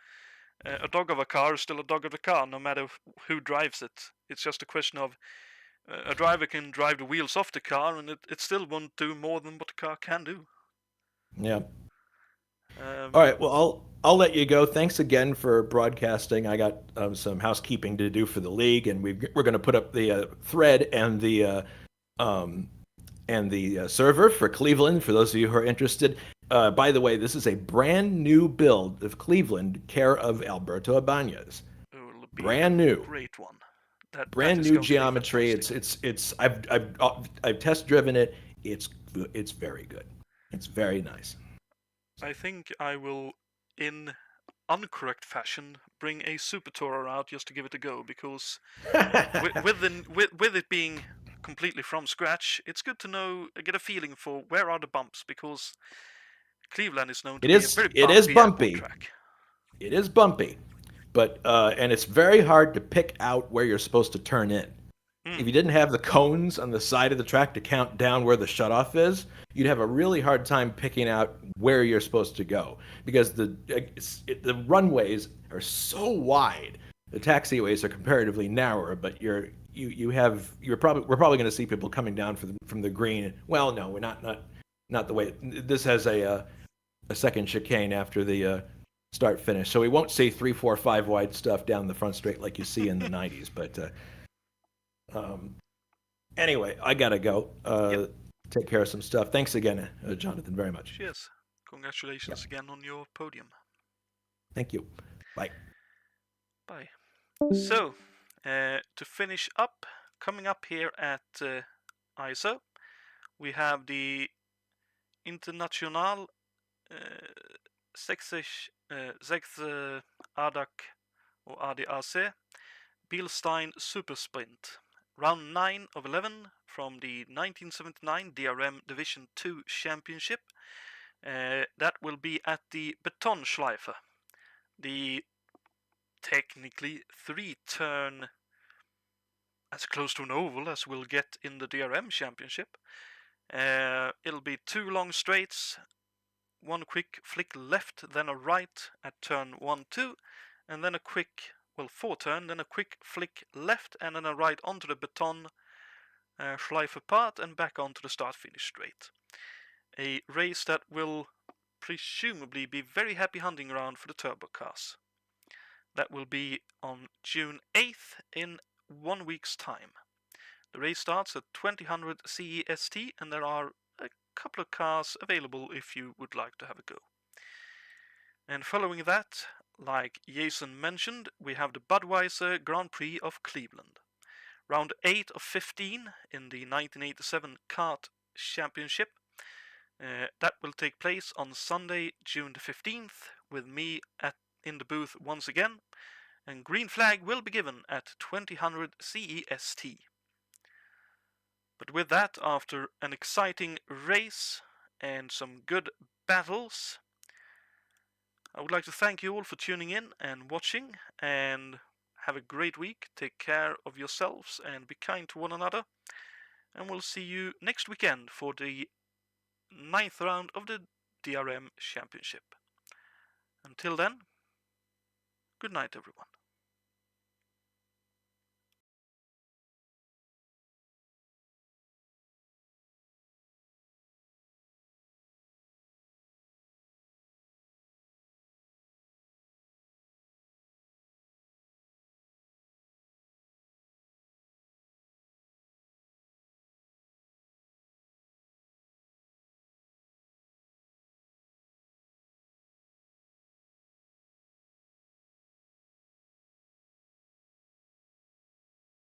A dog of a car is still a dog of a car, no matter who drives it. It's just a question of a driver can drive the wheels off the car, and it still won't do more than what the car can do. Yeah. All right. Well, I'll let you go. Thanks again for broadcasting. I got some housekeeping to do for the league, and we're going to put up the thread um, and the server for Cleveland. For those of you who are interested. By the way, this is a brand new build of Cleveland, care of Alberto Ibanez. It will be Brand a new. great one. That Brand is new going to be geometry. fantastic. I've test driven it. It's very good. It's very nice. I think I will, in uncorrect fashion, bring a Super Tourer out just to give it a go, because with it being completely from scratch, it's good to know, get a feeling for where are the bumps, because Cleveland is known to be a very It is bumpy airport bumpy. track. It is bumpy, but and it's very hard to pick out where you're supposed to turn in. If you didn't have the cones on the side of the track to count down where the shutoff is, you'd have a really hard time picking out where you're supposed to go, because the runways are so wide. The taxiways are comparatively narrower, but we're probably going to see people coming down from the green. Well, no, we're not the way. This has a second chicane after the start finish, so we won't see 3, 4, 5 wide stuff down the front straight like you see in the 90s. But anyway, I gotta go. Take care of some stuff. Thanks again, Jonathan, very much. Cheers. Congratulations again on your podium. Thank you. Bye. Bye. So, to finish up, coming up here at ISO, we have the International Sächsisch ADAC or ADAC Bilstein Super Sprint, round 9 of 11 from the 1979 DRM Division 2 Championship. That will be at the Betonschleife, the technically 3-turn, as close to an oval as we'll get in the DRM Championship. It'll be 2 long straights, 1 quick flick left, then a right at turn 1, 2, and then a quick, 4 turn, then a quick flick left, and then a right onto the Beton Schleife part and back onto the start-finish straight. A race that will presumably be very happy hunting ground for the turbo cars. That will be on June 8th in 1 week's time. The race starts at 2000 CEST, and there are a couple of cars available if you would like to have a go. And following that, like Jason mentioned, we have the Budweiser Grand Prix of Cleveland. Round 8 of 15 in the 1987 Kart Championship. That will take place on Sunday, June the 15th, with me in the booth once again, and green flag will be given at 2000 CEST. But with that, after an exciting race and some good battles, I would like to thank you all for tuning in and watching, and have a great week. Take care of yourselves and be kind to one another, and we'll see you next weekend for the 9th round of the DRM Championship. Until then, good night everyone.